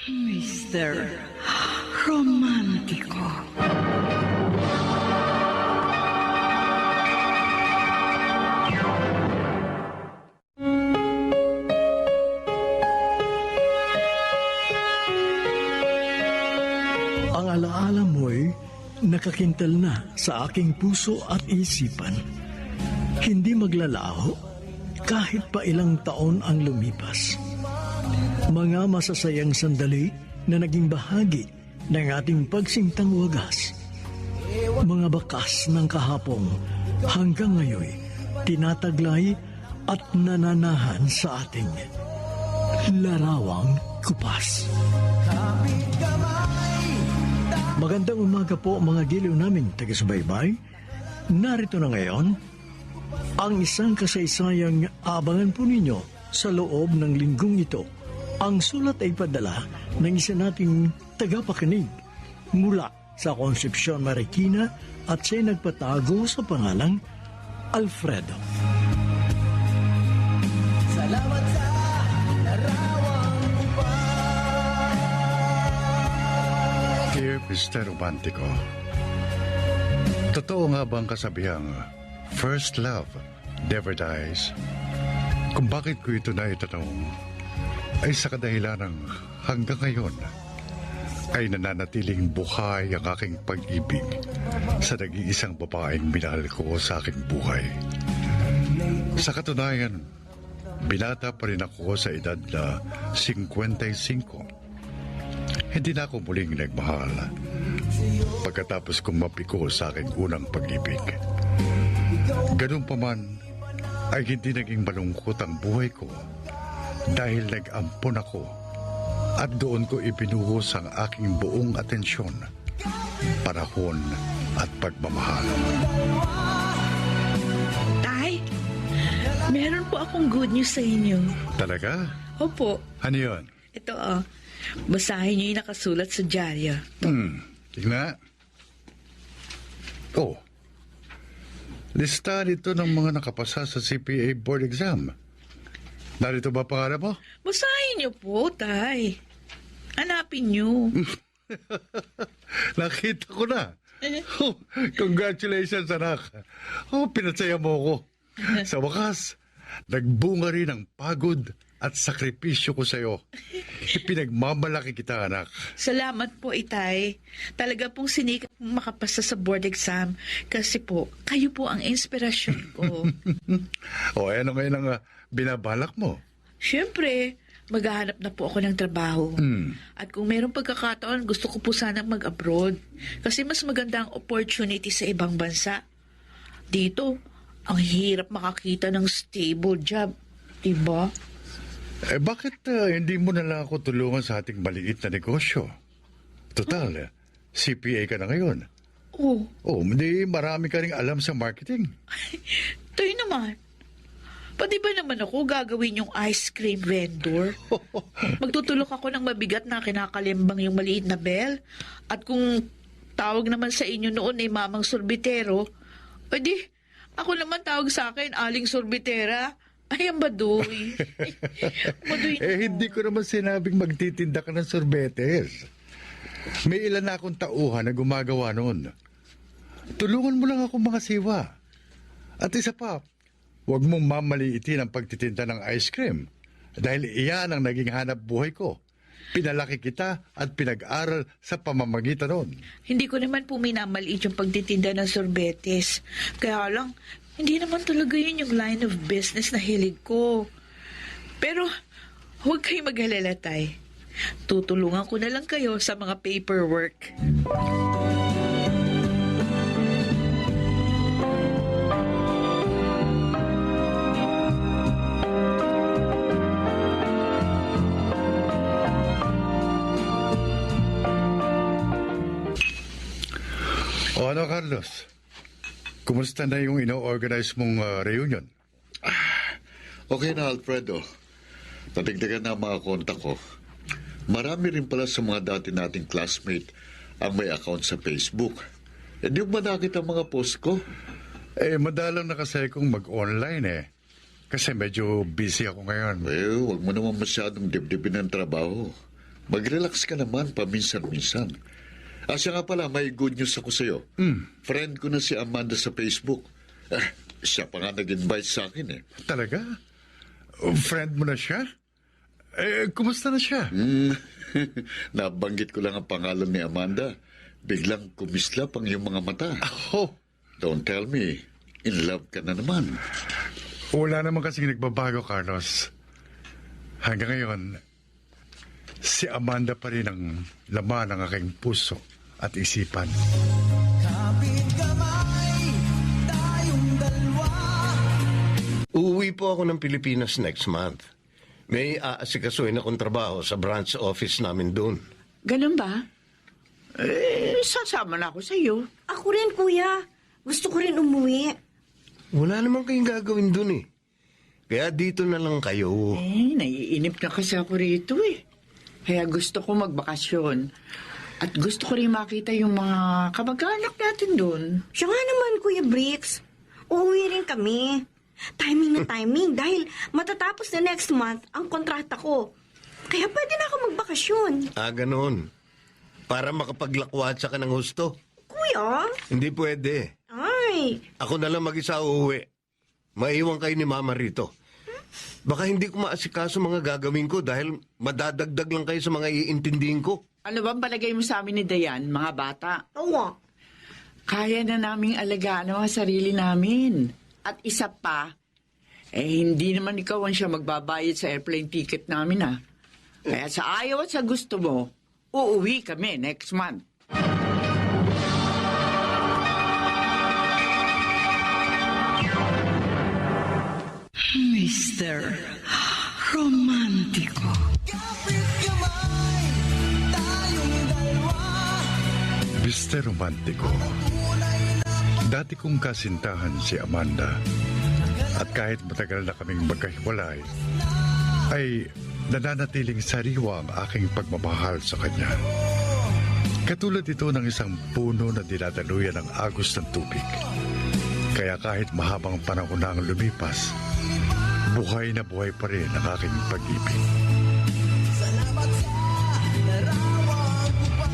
Mr. Romántico. Ang alaala mo'y nakakintal na sa aking puso at isipan. Hindi maglalaho kahit pa ilang taon ang lumipas. Mga masasayang sandali na naging bahagi ng ating pagsintang wagas. Mga bakas ng kahapong hanggang ngayon tinataglay at nananahan sa ating larawang kupas. Magandang umaga po mga giliw naming taga-subaybay. Narito na ngayon ang isang kasaysayang abangan po ninyo sa loob ng linggong ito. Ang sulat ay padala ng isa nating tagapakinig mula sa Concepcion, Marikina at siya'y nagpatago sa pangalang Alfredo. Salamat sa larawang Dear Mr. Romantico, totoo nga bang kasabihang first love never dies? Kung bakit ko ito na itanong, ay sa kadahilan ng hanggang ngayon ay nananatiling buhay ang aking pag-ibig sa nag-iisang babaeng minahal ko sa aking buhay. Sa katunayan, binata pa rin ako sa edad na 55. Hindi na ako muling nagmahal pagkatapos kong mapiko sa aking unang pag-ibig. Ganun pa man, ay hindi naging malungkot ang buhay ko dahil nag-ampon ako at doon ko ibinuhos ang aking buong atensyon, panahon at pagmamahal. Tay, meron po akong good news sa inyo. Talaga? Opo, Ano yun? ito basahin niyo yung nakasulat sa dyaryo. Tingnan. Oh. Listahan ito ng mga nakapasa sa CPA board exam. Narito ba pangalan mo? Basahin niyo po, Tay. Hanapin niyo. Nakita ko na. Oh, congratulations, anak. Oh, pinatsaya mo ako. Sa wakas, nagbunga rin ang pagod at sakripisyo ko sa'yo. Ipinagmamalaki kita, anak. Salamat po, Itay. Talaga pong sinikap mong makapasa sa board exam kasi po, kayo po ang inspirasyon ko. O, ano ngayon ang binabalak mo? Siyempre, maghahanap na po ako ng trabaho. At kung mayroong pagkakataon, gusto ko po sanang mag-abroad. Kasi mas maganda ang opportunity sa ibang bansa. Dito, ang hirap makakita ng stable job. Diba? Bakit hindi mo na lang ako tulungan sa ating maliit na negosyo? Total, CPA ka na ngayon. Oh, Oh, hindi marami ka ring alam sa marketing. tayo naman. Pati ba naman ako gagawin yung ice cream vendor? Magtutulok ako ng mabigat na kinakalimbang yung maliit na bell. At kung tawag naman sa inyo noon ay mamang sorbitero, pwede, ako naman tawag sa akin aling sorbitera. Ay, ang baduy. Baduy Hindi ko naman sinabing magtitinda ka ng sorbetes. May ilan na akong tauhan na gumagawa noon. Tulungan mo lang ako mga siwa. At isa pa, huwag mong mamaliitin ang pagtitinda ng ice cream dahil iyan ang naging hanap buhay ko. Pinalaki kita at pinag-aral sa pamamagitan noon. Hindi ko naman po minamaliit yung pagtitinda ng sorbetes. Kaya lang, hindi naman talaga yun yung line of business na hilig ko. Pero, huwag kayong mag-alala, Tay. Tutulungan ko na lang kayo sa mga paperwork. O ano, Carlos? Kumusta na yung ino-organize mong reunion? Okay na, Alfredo. Nadagdagan na ang mga kontak ko. Marami rin pala sa mga dati nating classmate ang may account sa Facebook. Di mo ba nakita ang mga post ko? Madalang na kasi kung mag-online Kasi medyo busy ako ngayon. Huwag mo naman masyadong dibdibin ng trabaho. Mag-relax ka naman paminsan-minsan. Siya nga pala, may good news ako sa'yo. Friend ko na si Amanda sa Facebook. Siya pa nga nag-invite sa akin eh. Talaga? Friend mo na siya? Kumusta na siya? Nabanggit ko lang ang pangalan ni Amanda. Biglang kumislap ang iyong mga mata. Oh, Don't tell me, in love ka na naman. wala naman kasing nagbabago, Carlos. Hanggang ngayon, si Amanda pa rin ang laman ng aking puso at isipan. Kapit kamay, tayong dalawa. Uuwi po ako ng Pilipinas next month. May aasikasuhin akong trabaho sa branch office namin doon. Ganun ba? Sasama na ako sa iyo. Ako rin, kuya. Gusto ko rin umuwi. Wala naman kayong gagawin doon eh. Kaya dito na lang kayo. Naiinip na kasi ako rito eh. Kaya gusto ko magbakasyon. At gusto ko rin makita yung mga kamag-anak natin doon. Siya nga naman, Kuya Bricks. Uuwi rin kami. Timing na timing dahil matatapos na next month ang kontrata ko. Kaya pwede na ako magbakasyon. Ganon. Para makapaglakwat sa ka ng husto. Kuya? Hindi pwede. Ay, Ako na lang mag-isa uuwi. Maiwan kayo ni Mama rito. Baka hindi ko maasikaso mga gagawin ko dahil madadagdag lang kayo sa mga iintindihin ko. Ano bang palagay mo sa amin ni Dayan, mga bata? tawa. Kaya na naming alagaan ang mga sarili namin. At isa pa, hindi naman ikaw ang siya magbabayad sa airplane ticket namin Kaya sa ayaw at sa gusto mo, uuwi kami next month. Mr. Romántico. Kapit kamay, tayong dalawa. Mr. Romántico, dati kong kasintahan si Amanda. At kahit matagal na kaming magkahiwalay, ay nananatiling sariwa ang aking pagmamahal sa kanya. Katulad ito ng isang puno na dinadaluyan ng agos ng tubig. Kaya kahit mahabang panahon na ang lumipas, buhay na buhay pa rin ang aking pag-ibig. Salamat sa larawan ko pa.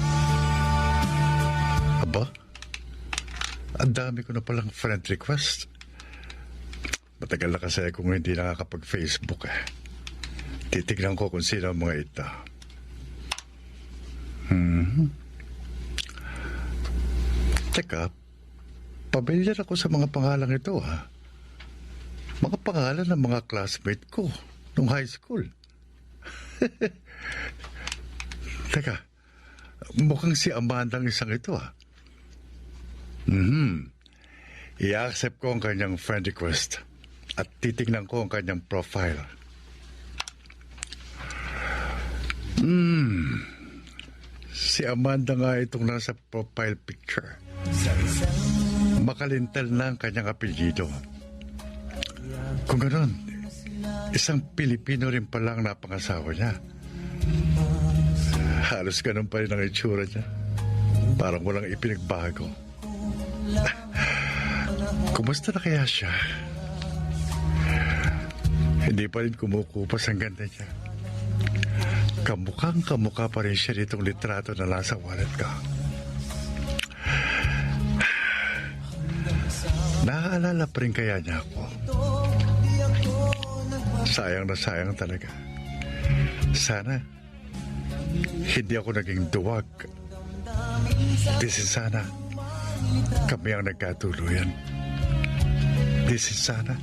Aba, ang dami ko na palang friend request. Matagal na kasi akong hindi nakakapag-Facebook Titignan ko kung sino ang mga ito. Teka, pamilyar ako sa mga pangalang ito Mga pangalan ng mga classmate ko nung high school. Teka, mukhang si Amanda ang isang ito I-accept ko ang kanyang friend request at titignan ko ang kanyang profile. Si Amanda nga itong nasa profile picture. Makalintal na ang kanyang apelyido. Kung gano'n, isang Pilipino rin pala ang napangasawa niya. Halos ganun pa rin ang itsura niya. Parang walang ipinagbago. Kumusta na kaya siya? Hindi pa rin kumukupas ang ganda niya. Kamukhang kamukha pa rin siya nitong litrato na nasa wallet ko. Naaalala pa rin kaya niya ako. Sayang na sayang talaga. Sana hindi ako naging duwag. This is sana kami ang nagkatuluyan. This is sana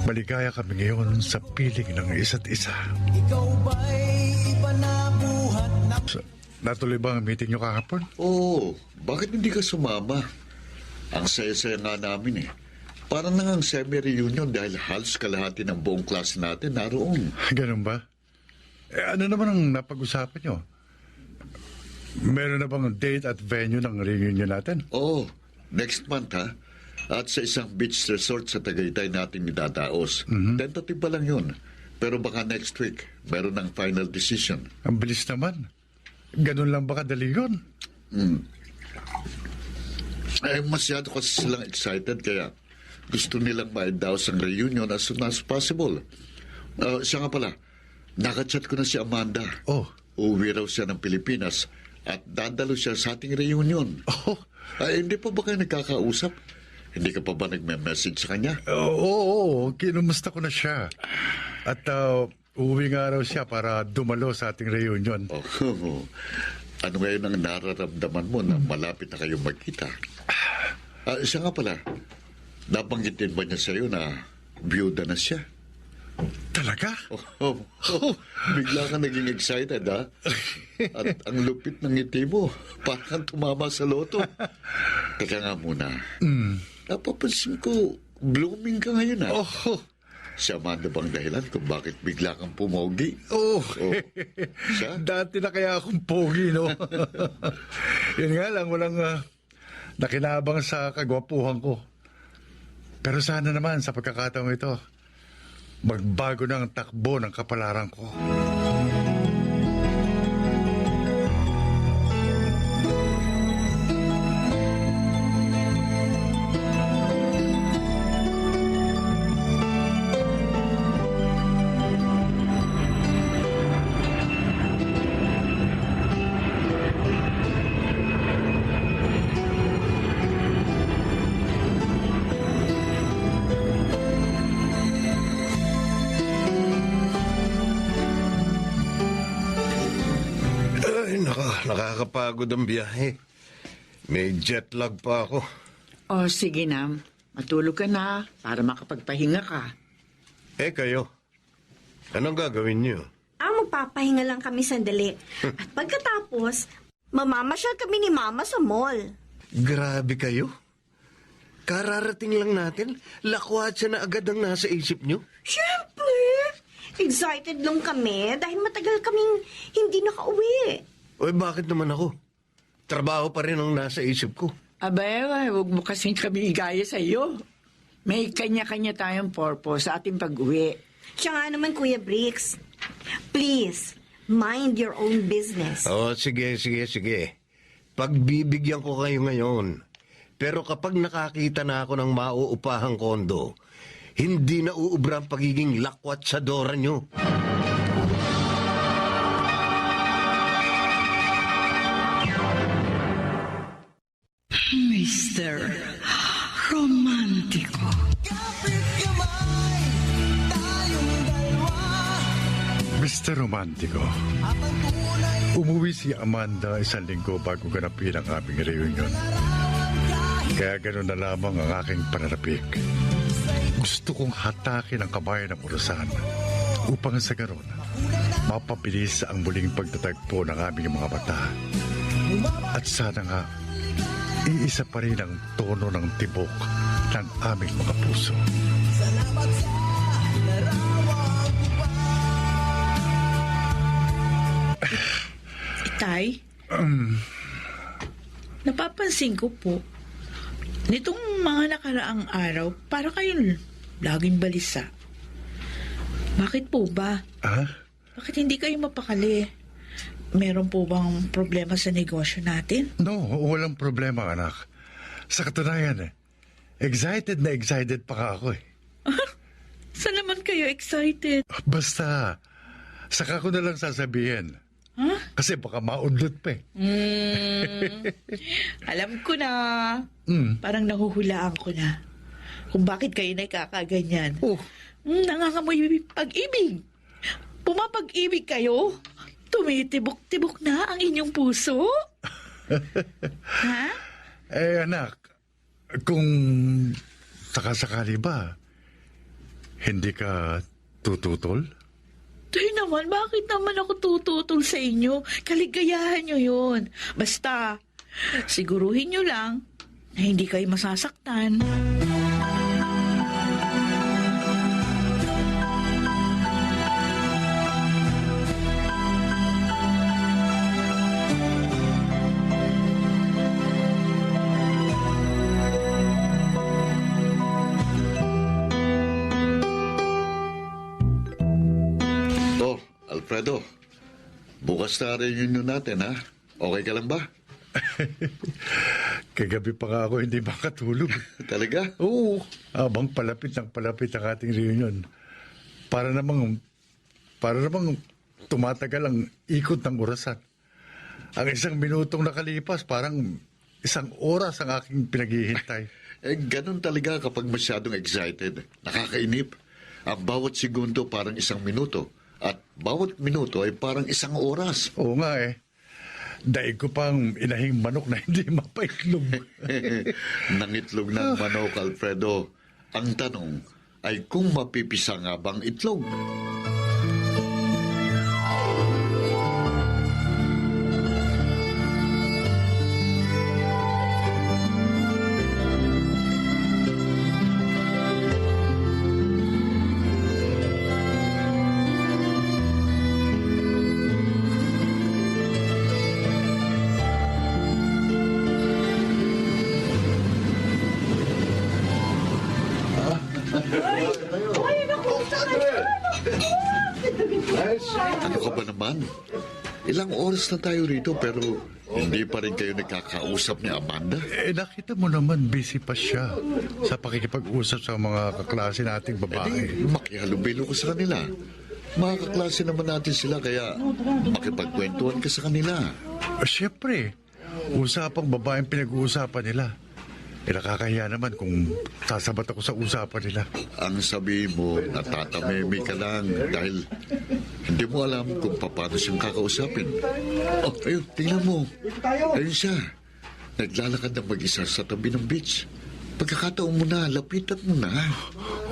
maligaya kami ngayon sa piling ng isa't isa. Ikaw ba'y ipanabuhat na... Natuloy ba ang meeting niyo kahapon? Oo, bakit hindi ka sumama? Ang saya-saya nga namin Parang nangang semi-reunion dahil halos kalahati ng buong klase natin naroon. Ganun ba? Ano naman ang napag-usapan niyo? Meron na bang date at venue ng reunion natin? Oo, next month At sa isang beach resort sa Tagaytay natin idadaos. Tentative pa lang yun. Pero baka next week, meron ng final decision. Ang bilis naman. Ganun lang ba kadali yun? Masyado kasi silang excited kaya gusto nilang maidaos ang reunion as soon as possible. Siya nga pala, Nakachat ko na si Amanda. Oh. Uuwi raw siya ng Pilipinas at dadalo siya sa ating reunion. Oh. Ay, hindi pa ba kayo nagkakausap? Hindi ka pa ba nagme-message sa kanya? Oo, kinumusta ko na siya. At uuwi nga raw siya para dumalo sa ating reunion. Oh, ano ngayon ang nararamdaman mo na malapit na kayong magkita? Siya nga pala, napanggitin ba niya sa'yo na byuda na siya? Talaga? Bigla ka naging excited, ha? At ang lupit ng ngiti mo, parang tumama sa loto. Teka nga muna. Napapansin ko, blooming ka ngayon, ha? Oh. Si Amanda bang dahilan kung bakit bigla kang pumogi? Oh. Siya? Dati na kaya akong pogi, no? Yun nga lang, walang nakinabang sa kagwapuhan ko. Pero sana naman sa pagkakataong ito, magbago na ang takbo ng kapalaran ko. Ay, nakakapagod ang biyahe. May jet lag pa ako. O sige na, matulog ka na para makapagpahinga ka. Eh, kayo? Anong gagawin niyo? Magpapahinga lang kami sandali. At pagkatapos, mamamasyal kami ni Mama sa mall. Grabe kayo. Kararating lang natin, lakwat siya na agad ang nasa isip niyo. Siyempre! Excited lang kami dahil matagal kaming hindi nakauwi. Oy, bakit naman ako? Trabaho pa rin ang nasa isip ko. Abay, huwag mo kasing kami igaya sa iyo. May kanya-kanya tayong purpose sa ating pag-uwi. Siya nga naman, Kuya Bricks. Please, mind your own business. Oh, sige. Pagbibigyan ko kayo ngayon. Pero kapag nakakita na ako ng mauupahang kondo, hindi na uubra ang pagiging lakwat sa dora nyo. Mr. Romantico. Kapit kamay, tayong dalawa. Mr. Romantico, At ang tunay umuwi si Amanda 1 linggo bago ganapin ang aming reunion. Kaya gano'n na lamang ang aking pananapik. Gusto kong hatakin ang kabayan ng urusan upang sa ganon, mapabilis ang muling pagtatagpo ng aming mga mata. At sana nga, iisa pa rin ang tono ng tibok ng aming mga puso. salamat sa larawan ko pa. Itay? Napapansin ko po, nitong mga nakaraang araw, para kayong laging balisa. Bakit po ba? Ah? Bakit hindi kayo mapakali? Meron po bang problema sa negosyo natin? No, walang problema, anak. Sa katunayan, excited na excited pa ka ako eh. Saan naman kayo excited? Basta, saka ko na lang sasabihin. Ha? Kasi baka maudlot pa eh. Alam ko na. Mm. Parang nahuhulaan ko na. Kung bakit kayo na kakaganyan. Oh, Nangangamoy pag-ibig. Pumapag-ibig kayo. Tumitibok-tibok na ang inyong puso. Ha? eh anak, kung sakasakali ba, hindi ka tututol? Tayo naman, bakit naman ako tututol sa inyo? Kaligayahan nyo yun. Basta, siguruhin nyo lang na hindi kayo masasaktan. Oh, Alfredo, bukas na reunion natin, ha? Okay ka lang ba? Kagabi pa nga ako hindi makatulog. Talaga? Oo, habang palapit ng palapit ang ating reunion. Para namang Para namang tumatagal ang ikot ng orasan. Ang 1 minutong nakalipas, parang 1 oras ang aking pinaghihintay. Ganun talaga kapag masyadong excited. Nakakainip. Ang bawat segundo parang 1 minuto. At bawat minuto ay parang 1 oras. Oo nga Daig ko pang inahing manok na hindi mapaitlog. Nangitlog ng manok, Alfredo. Ang tanong ay kung mapipisa nga bang itlog. Ano ka ba naman? Ilang oras na tayo rito pero hindi pa rin kayo nagkakausap ni Amanda? Nakita mo naman, busy pa siya sa pakikipag-usap sa mga kaklase nating babae. Makihalubilo ko sa kanila. Mga kaklase naman natin sila kaya makipagkwentuhan ka sa kanila. Siyempre, usapang babaeng pinag-uusapan nila. Nakakahiya naman kung sasabat ako sa usapan nila. Ang sabi mo, natatamemi ka lang dahil hindi mo alam kung paano siyang kakausapin. Oh, ayun, tingnan mo. Ayun siya. Naglalakad ng mag-isa sa tabi ng beach. Pagkakataon mo na, lapitan mo na.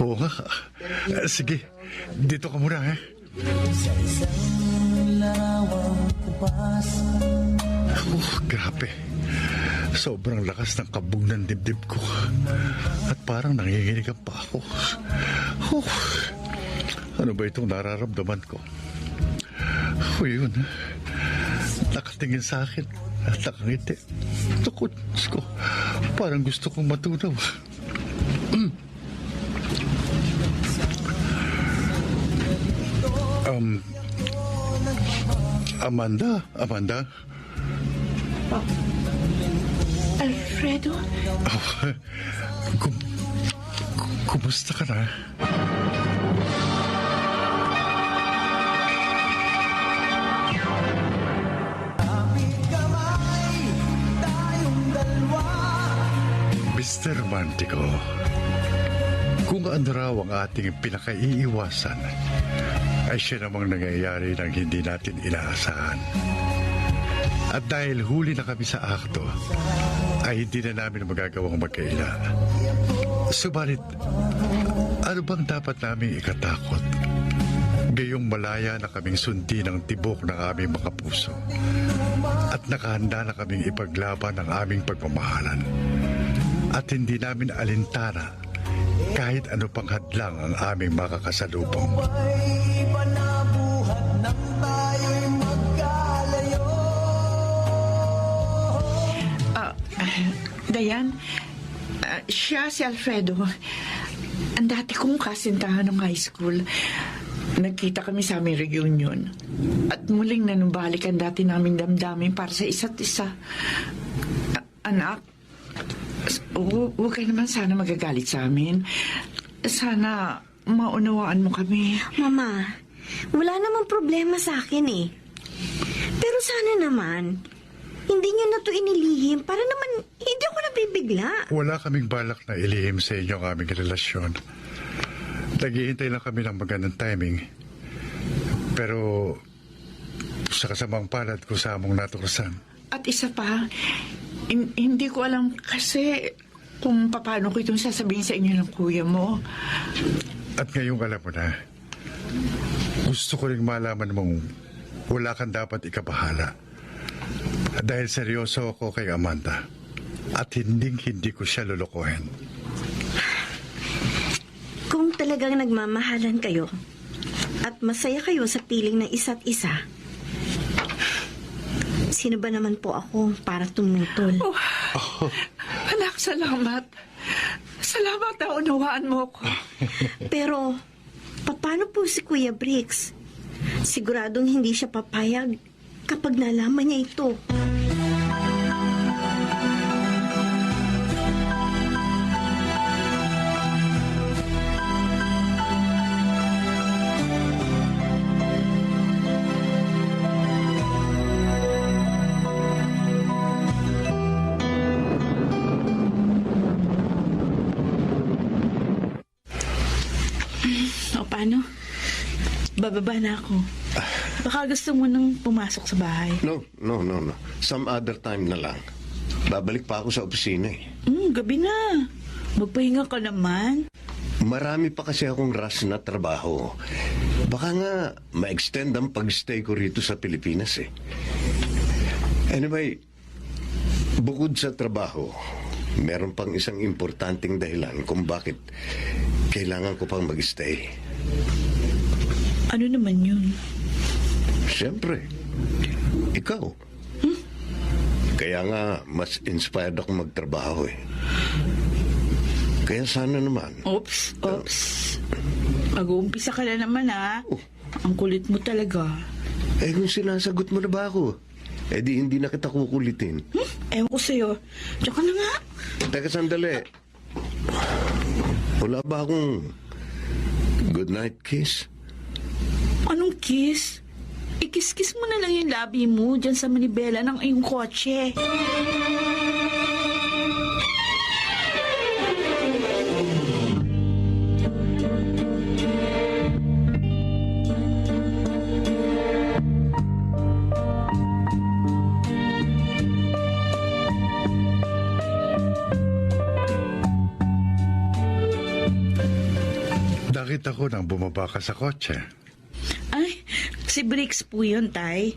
Oo nga. Sige, dito ka muna, Sa isang larawang kupas. Grabe. Sobrang lakas ng kabog ng dibdib ko. At parang nanginginigan pa ako. Ano ba itong nararamdaman ko? Yun. Nakatingin sa akin at nakangiti. Naku, Diyos ko. Parang gusto kong matunaw. Amanda? Alfredo? Kumusta ka na? Mr. Romantico, kung ano raw ang ating pinakaiiwasan, ay siya namang nangyayari ng hindi natin inaasahan. At dahil huli na kami sa akto, ay hindi na namin magagawang magkaila. Subalit, ano bang dapat naming ikatakot? Gayong malaya na kaming sundi ng tibok ng aming mga puso. At nakahanda na kaming ipaglaban ang aming pagmamahalan. At hindi namin alintana kahit ano pang hadlang ang aming makakasalubong. Ay panabuhat nang tayo'y magkalayo. Dayan, siya si Alfredo. Ang dati kong kasintahan ng high school. Nagkita kami sa aming reunion. At muling nanumbalik ang dati naming damdamin para sa isa't isa. Anak, huwag ka naman sana magagalit sa amin. Sana maunawaan mo kami. Mama, wala namang problema sa akin eh. Pero sana naman, hindi niyo na to inilihim para naman hindi ako nabibigla. Wala kaming balak na ilihim sa inyo ang aming relasyon. Naghihintay lang kami ng magandang timing. Pero sa kasamang palad ko sa among natuklasan. At isa pa, hindi ko alam kasi kung paano ko itong sasabihin sa inyo ng kuya mo. At ngayong alam mo na, gusto ko rin malaman mong wala kang dapat ikabahala. Dahil seryoso ako kay Amanda. At hindi ko siya lulukuhin. Kung talagang nagmamahalan kayo at masaya kayo sa piling ng isa't isa, sino ba naman po ako para tumutol? Anak, salamat. Salamat na unawaan mo ko. Pero, paano po si Kuya Briggs? Siguradong hindi siya papayag kapag nalaman niya ito. bababa na ako. Baka gusto mo nang pumasok sa bahay. No. Some other time na lang. Babalik pa ako sa opisina eh. Gabi na. Magpahinga ka naman. Marami pa kasi akong rush na trabaho. Baka nga ma-extend ang pag-stay ko rito sa Pilipinas eh. Anyway, bukod sa trabaho, meron pang isang importanteng dahilan kung bakit kailangan ko pang mag-stay. Ano naman yun? Siyempre, ikaw. Kaya nga, mas inspired ako magtrabaho eh. Kaya sana naman. Oops. Mag-uumpisa ka na naman, ha? Ang kulit mo talaga. Eh kung sinasagot mo na ba ako? Eh di hindi na kita kukulitin. Ewan ko sa'yo. Tsaka na nga. Teka sandali. Wala ba akong good night kiss? Anong kiss? Ikis-kiss mo na lang yung labi mo dyan sa manibela ng iyong kotse. Nakita ko nang bumaba ka sa kotse. Ay, si Briggs po yun, Tay.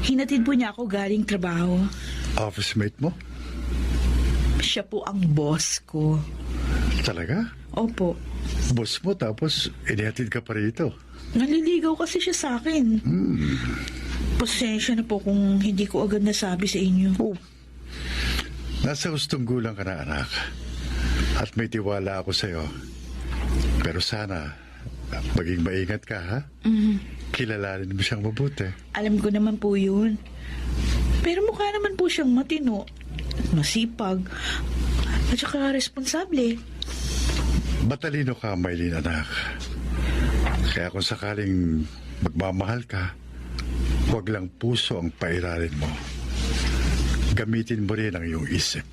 Hinatid po niya ako galing trabaho. Office mate mo? Siya po ang boss ko. Talaga? Opo. Boss mo tapos inihatid ka pa rito. Naliligaw kasi siya sa akin. Pasensya na po kung hindi ko agad nasabi sa inyo. Nasa hustong gulang ka na, anak. At may tiwala ako sa'yo. Pero sana, maging maingat ka, ha? Kilalanin mo siyang mabuti. Alam ko naman po yun. Pero mukha naman po siyang matino, masipag, at saka responsable. Matalino ka, Maylin, anak. Kaya kung sakaling magmamahal ka, huwag lang puso ang pairalin mo. Gamitin mo rin ang iyong isip.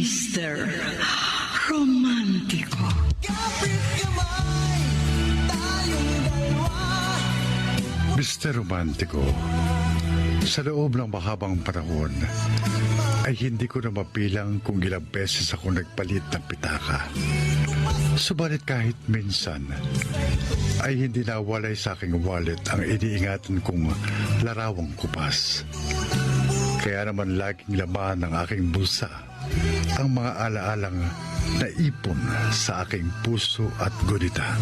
Mr. Romantiko. Kapit kamay, tayong dalawa. Mr. Romantico, sa loob ng mahabang panahon, ay hindi ko na mapilang kung ilang beses ako nagpalit ng pitaka. Subalit kahit minsan, ay hindi nawalay sa aking wallet ang iniingatan kong larawang kupas. Kaya naman laging laman ng aking bulsa ang mga alaalang naipon sa aking puso at gunita.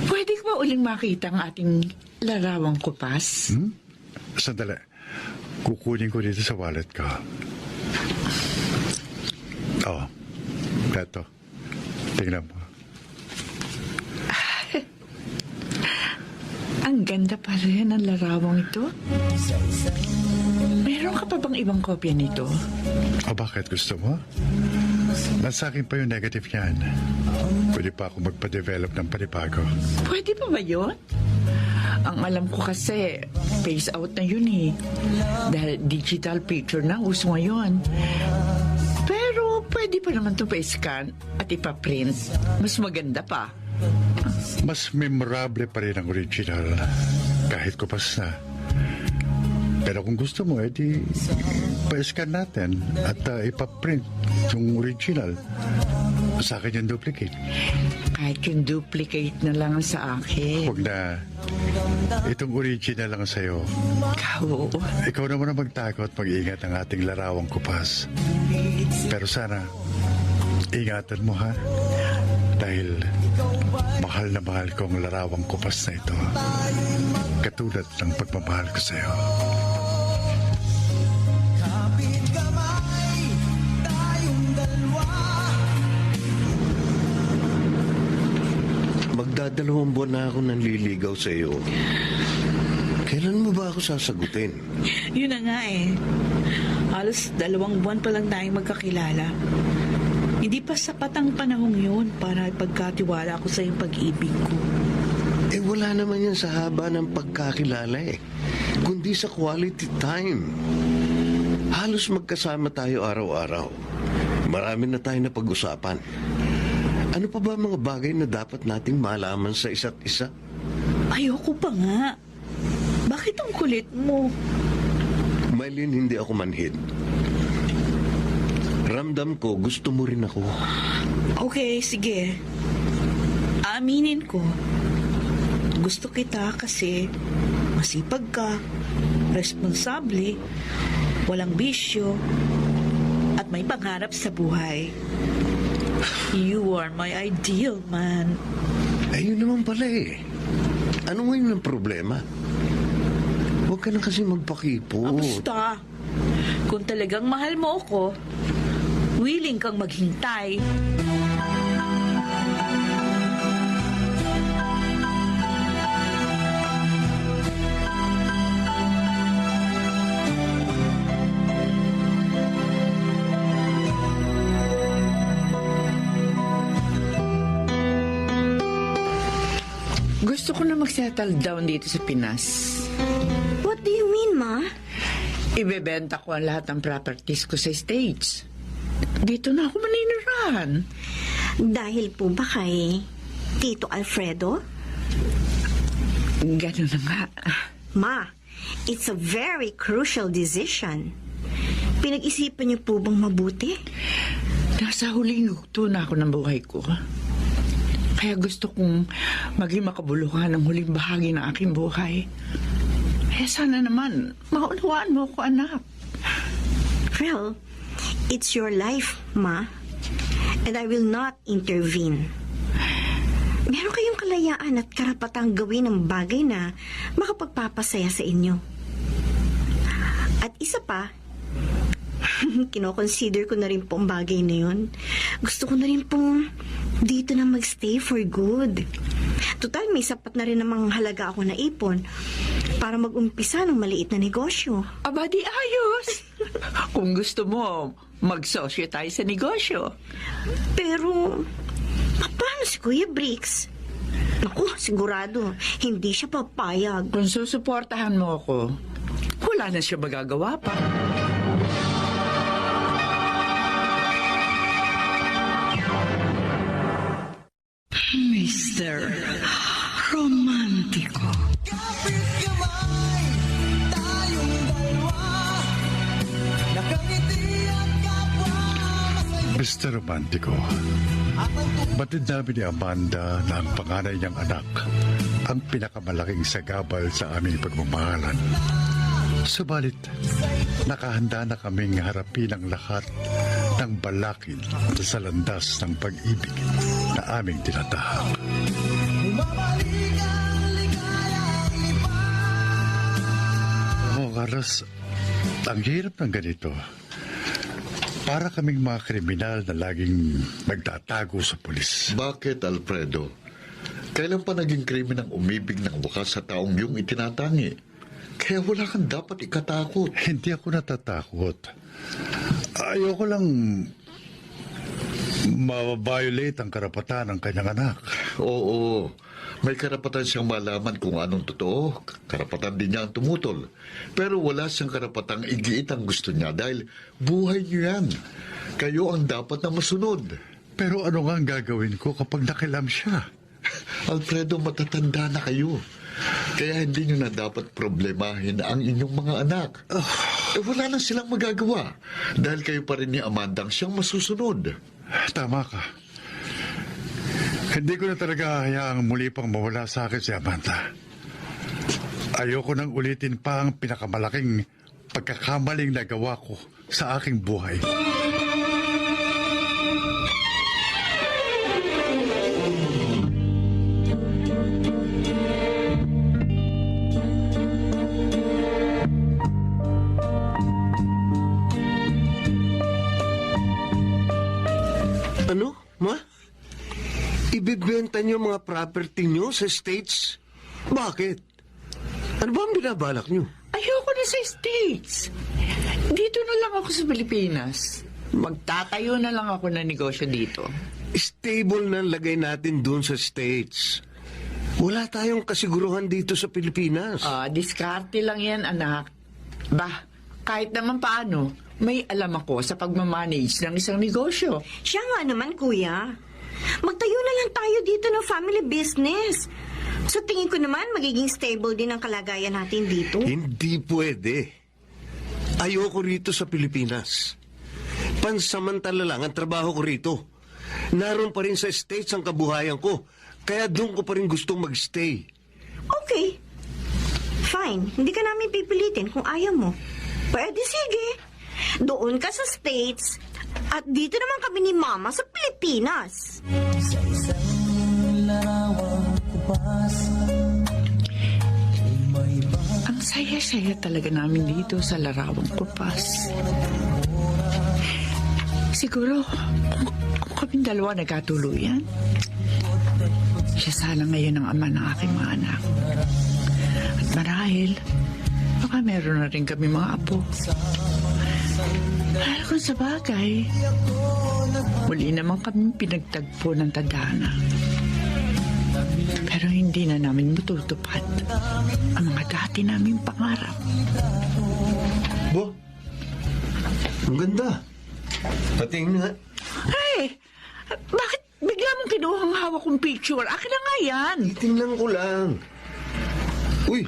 Pwede ko ba uling makita ang ating larawang kupas? Sandali. Kukunin ko dito sa wallet ko. Oh, eto. Tingnan mo. Ang ganda pa rin ng larawang ito. Meron ka pa bang ibang kopya nito? O bakit gusto mo? Nasa akin pa yung negative niyan. Pwede pa ako magpa-develop ng panibago. Pwede pa ba yun? Ang alam ko kasi, face out na yun eh. Dahil digital picture na uso ngayon. Pero pwede pa naman ito pa-scan at ipa-print. Mas maganda pa. Mas memorable pa rin ang original kahit kupas na. Pero kung gusto mo, edi pa-scan natin at ipa-print yung original. Sa akin yung duplicate. Kahit yung duplicate na lang sa akin. Huwag na. Itong original lang sa'yo. Oo. Ikaw naman ang magtakot, mag-ingat ang ating larawang kupas. Pero sana, ingatan mo ha. Dahil mahal na mahal ko ang larawang kupas na ito. Katulad ng pagmamahal ko sa'yo. Kapit kamay, tayong dalawa. Magdadalawang buwan na ako nanliligaw sa iyo. Kailan mo ba ako sasagutin? Yun na nga eh. Halos 2 buwan pa lang tayong magkakilala. Hindi pa sapat ang panahong yun para ipagkatiwala ko sa iyong pag-ibig ko. Eh wala naman yan sa haba ng pagkakilala eh. Kundi sa quality time. Halos magkasama tayo araw-araw. Marami na tayo na pag-usapan. Ano pa ba mga bagay na dapat nating malaman sa isa't isa? Ayoko pa nga. Bakit ang kulit mo? Maylin, hindi ako manhid. Ramdam ko, gusto mo rin ako. Okay, sige. Aminin ko. Gusto kita kasi masipag ka, responsable, walang bisyo, at may pangarap sa buhay. You are my ideal man. Ayun naman pala eh. Ano ngayon ang problema? Huwag ka na kasi magpakipot. Basta, kung talagang mahal mo ako, willing kang maghintay. Gusto ko na mag-settle down dito sa Pinas. What do you mean, Ma? Ibebenta ko ang lahat ng properties ko sa States. Dito na ako maninirahan. Dahil po ba kay Tito Alfredo? Ganun na nga. Ma, it's a very crucial decision. Pinag-isipan niyo po bang mabuti? Nasa huling yugto na ako ng buhay ko. Kaya gusto kong maging makabuluhan ang huling bahagi ng aking buhay. Kaya sana naman, maunawaan mo ako, anak. Well, it's your life, Ma. And I will not intervene. Meron kayong kalayaan at karapatang gawin ang bagay na makapagpapasaya sa inyo. At isa pa, kinoconsider ko na rin po ang bagay na yun. Gusto ko na rin pong dito na magstay for good. Total, may sapat na rin namang halaga ako na ipon para mag-umpisa ng maliit na negosyo. Aba, di ayos. Kung gusto mo, magsosyo tayo sa negosyo. Pero, paano si Kuya Bricks? Naku, sigurado, hindi siya papayag. Kung susuportahan mo ako, wala na siya magagawa pa. Mr. Romantiko. Kapit kamay, tayong dalawa. Nakangiti at kapwa masaya. Mr. Romantico, batid namin ni Amanda na ang panganay niyang anak ang pinakamalaking sagabal sa aming pagmamahalan. Subalit, nakahanda na kaming harapin ang lahat ng balakid sa landas ng pag-ibig na aming tinatahak. Bumabalik ang ligayang lipa. Oh, Carlos, ang hirap ng ganito. Para kaming mga kriminal na laging nagtatago sa pulis. Bakit, Alfredo? Kailan pa naging krimen ang umibig ng wakas sa taong iyong itinatangi? Kaya wala kang dapat ikatakot. Hindi ako natatakot. Ayoko lang ma-violate ang karapatan ng kanyang anak. Oo, may karapatan siyang malaman kung anong totoo. Karapatan din niya ang tumutol. Pero wala siyang karapatang igiit ang gusto niya dahil buhay niyo yan. Kayo ang dapat na masunod. Pero ano nga ang gagawin ko kapag nakilam siya? Alfredo, matatanda na kayo. Kaya hindi niyo na dapat problemahin ang inyong mga anak. Wala na silang magagawa dahil kayo pa rin ni Amanda ang siyang masusunod. Tama ka. Hindi ko na talaga hayaang muli pang mawala sa akin si Amanda. Ayoko nang ulitin pa ang pinakamalaking pagkakamaling nagawa ko sa aking buhay. Ano, Ma? Ibibenta niyo mga property niyo sa States? Bakit? Ano ba ang binabalak niyo? Ayoko na sa States. Dito na lang ako sa Pilipinas. Magtatayo na lang ako ng negosyo dito. Stable na ang lagay natin doon sa States. Wala tayong kasiguruhan dito sa Pilipinas. Diskarte lang yan, anak. Bah, kahit naman paano, may alam ako sa pagmamanage ng isang negosyo. Siya nga naman, kuya. Magtayo na lang tayo dito ng family business. Sa tingin ko naman, magiging stable din ang kalagayan natin dito. Hindi pwede. Ayoko rito sa Pilipinas. Pansamantala lang ang trabaho ko rito. Naroon pa rin sa States ang kabuhayan ko. Kaya doon ko pa rin gustong magstay. Okay. Fine. Hindi ka namin pipilitin kung ayaw mo. Pwede, sige. Doon ka sa States at dito naman kami ni Mama sa Pilipinas. Sa isang larawang kupas may Ang saya-saya talaga namin dito sa Larawang Kupas. Siguro, kung kaming dalawa nagkatuluyan, siya sana ngayon ang ama ng aking mga anak. At marahil, baka meron na rin kami mga apo. Dahil kung sa bagay, muli naman kami pinagtagpo ng tadhana. Pero hindi na namin matutupad ang mga dati naming pangarap. Bo, ang ganda. Patingin nga. Hey, bakit bigla mong kinuha ang hawak kong picture? Akin na nga yan. Tingnan ko lang. Uy,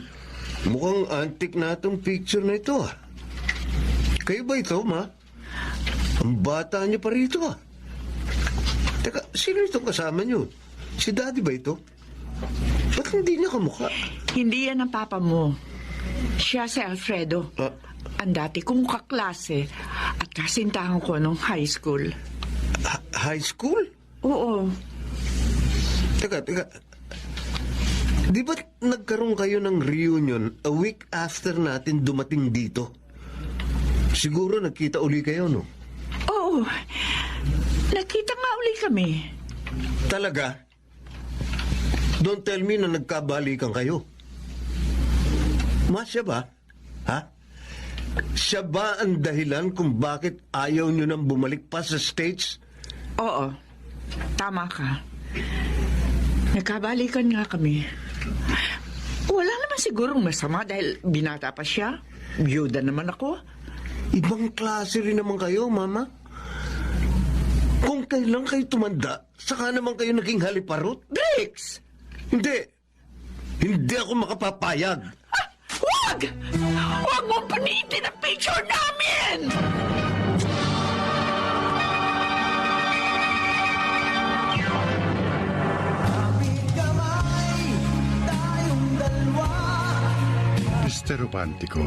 mukhang antique na itong picture na ito ah. Kayo ba ito, ma? Ang bata niyo pa rito ah. Teka, sino itong kasama niyo? Si Daddy ba ito? Ba't hindi niya kamukha? Hindi yan ang papa mo. Siya si Alfredo. Ah. Ang dati kong kaklase at kasintahan ko nung high school. High school? Oo. Teka. Di ba nagkaroon kayo ng reunion a week after natin dumating dito? Siguro nagkita uli kayo, no? Oo. Nakita nga uli kami. Talaga? Don't tell me na nagkabalikan kayo. Siya ba? Ha? Siya ba ang dahilan kung bakit ayaw nyo nang bumalik pa sa States? Oo. Tama ka. Nagkabalikan nga kami. Wala naman sigurong masama dahil binata pa siya. Byuda naman ako. Ibang klase rin naman kayo, Mama. Kung kailan kayo tumanda, saka naman kayo naging haliparot? Bricks! Hindi ako makapapayag. Wag! Huwag mong punitin ang picture namin! kamay, tayong dalawa. Mr. Romantico,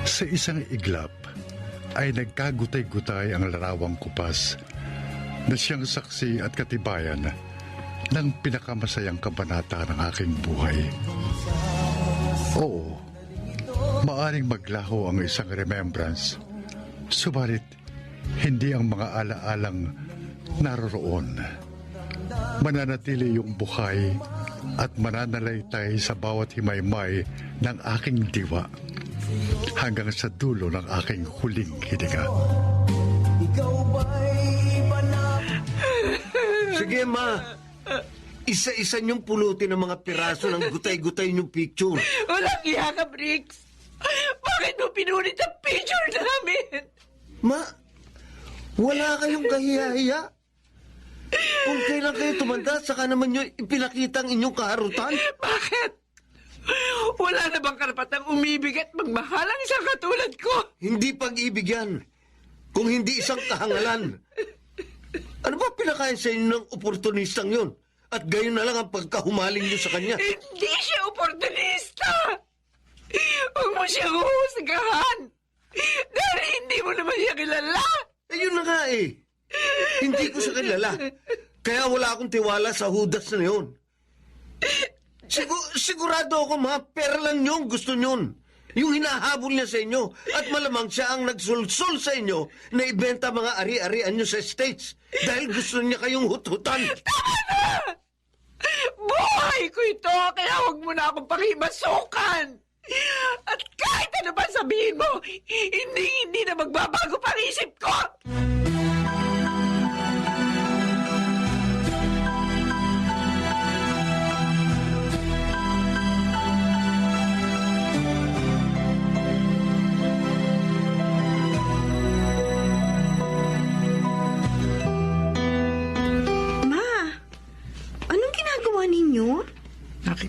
sa isang iglap ay nagkagutay-gutay ang Larawang Kupas na siyang saksi at katibayan ng pinakamasayang kabanata ng aking buhay. Oo, maaring maglaho ang isang remembrance, subalit hindi ang mga alaalang naroroon. Mananatili yung buhay at mananalaytay sa bawat himaymay ng aking diwa hanggang sa dulo ng aking huling hininga. Ikaw ba'y banap? Sige, Ma. Isa-isa niyong pulutin ang mga piraso ng gutay-gutay niyong picture. Walang iya ka, Bricks! Bakit mo pinunit ang picture namin? Ma, wala kayong kahiya-hiya. Kung kailan kayo tumanda, saka naman niyo ipinakita ang inyong kaharutan. Bakit? Wala na bang karapatang umibig at magmahal ang isang katulad ko? Hindi pag-ibig yan, kung hindi isang kahangalan. Ano ba pinakain sa inyo ng oportunistang yun? At gayon na lang ang pagkahumaling niyo sa kanya. Hindi siya oportunista! Huwag mo siyang huhusgahan! Dahil hindi mo naman siya kilala! Ayun na nga eh. Hindi ko siya kilala. Kaya wala akong tiwala sa hudas na yun. Sigurado ako, Ma, pera lang yung gusto nyon. Yung hinahabol niya sa inyo. At malamang siya ang nagsulsul sa inyo na ibenta mga ari-arian nyo sa States. Dahil gusto niya kayong hut-hutan. Tama na! Buhay ko ito, kaya huwag mo na akong pakimasukan! At kahit ano pa sabihin mo, hindi na magbabago pa ang isip ko!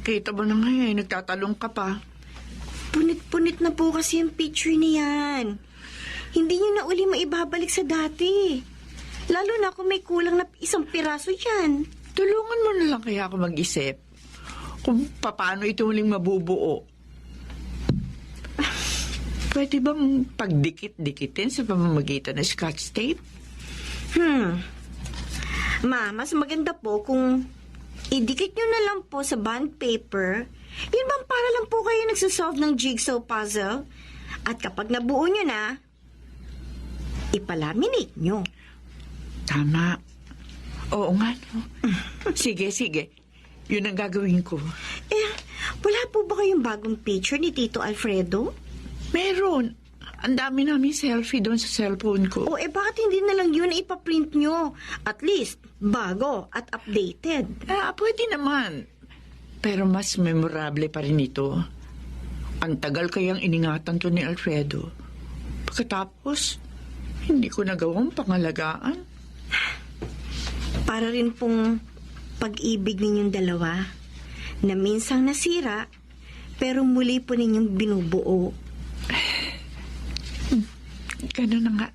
Kita mo na nga nagtatalong ka pa. Punit-punit na po kasi yung picture niyan. Hindi niyo na uli maibabalik sa dati. Lalo na kung may kulang na isang piraso yan. Tulungan mo na lang kaya ako mag-isip kung paano ito muling mabubuo. Pwede bang pagdikit-dikitin sa pamamagitan ng Scotch tape? Ma, mas maganda po kung idikit nyo na lang po sa bond paper. Yun bang para lang po kayo nagsasolve ng jigsaw puzzle? At kapag nabuo nyo na, ipalaminate nyo. Tama. Oo nga, no? Sige. Yun ang gagawin ko. Wala po ba kayong bagong picture ni Tito Alfredo? Meron. Ang dami namin selfie doon sa cellphone ko. O bakit hindi na lang yun ipaprint nyo? At least, bago at updated. Pwede naman. Pero mas memorable pa rin ito. Ang tagal kayang iningatan to ni Alfredo. Pagkatapos, hindi ko nagawang pangalagaan. Para rin pong pag-ibig ninyong dalawa na minsang nasira pero muli po ninyong binubuo. Ganun na nga.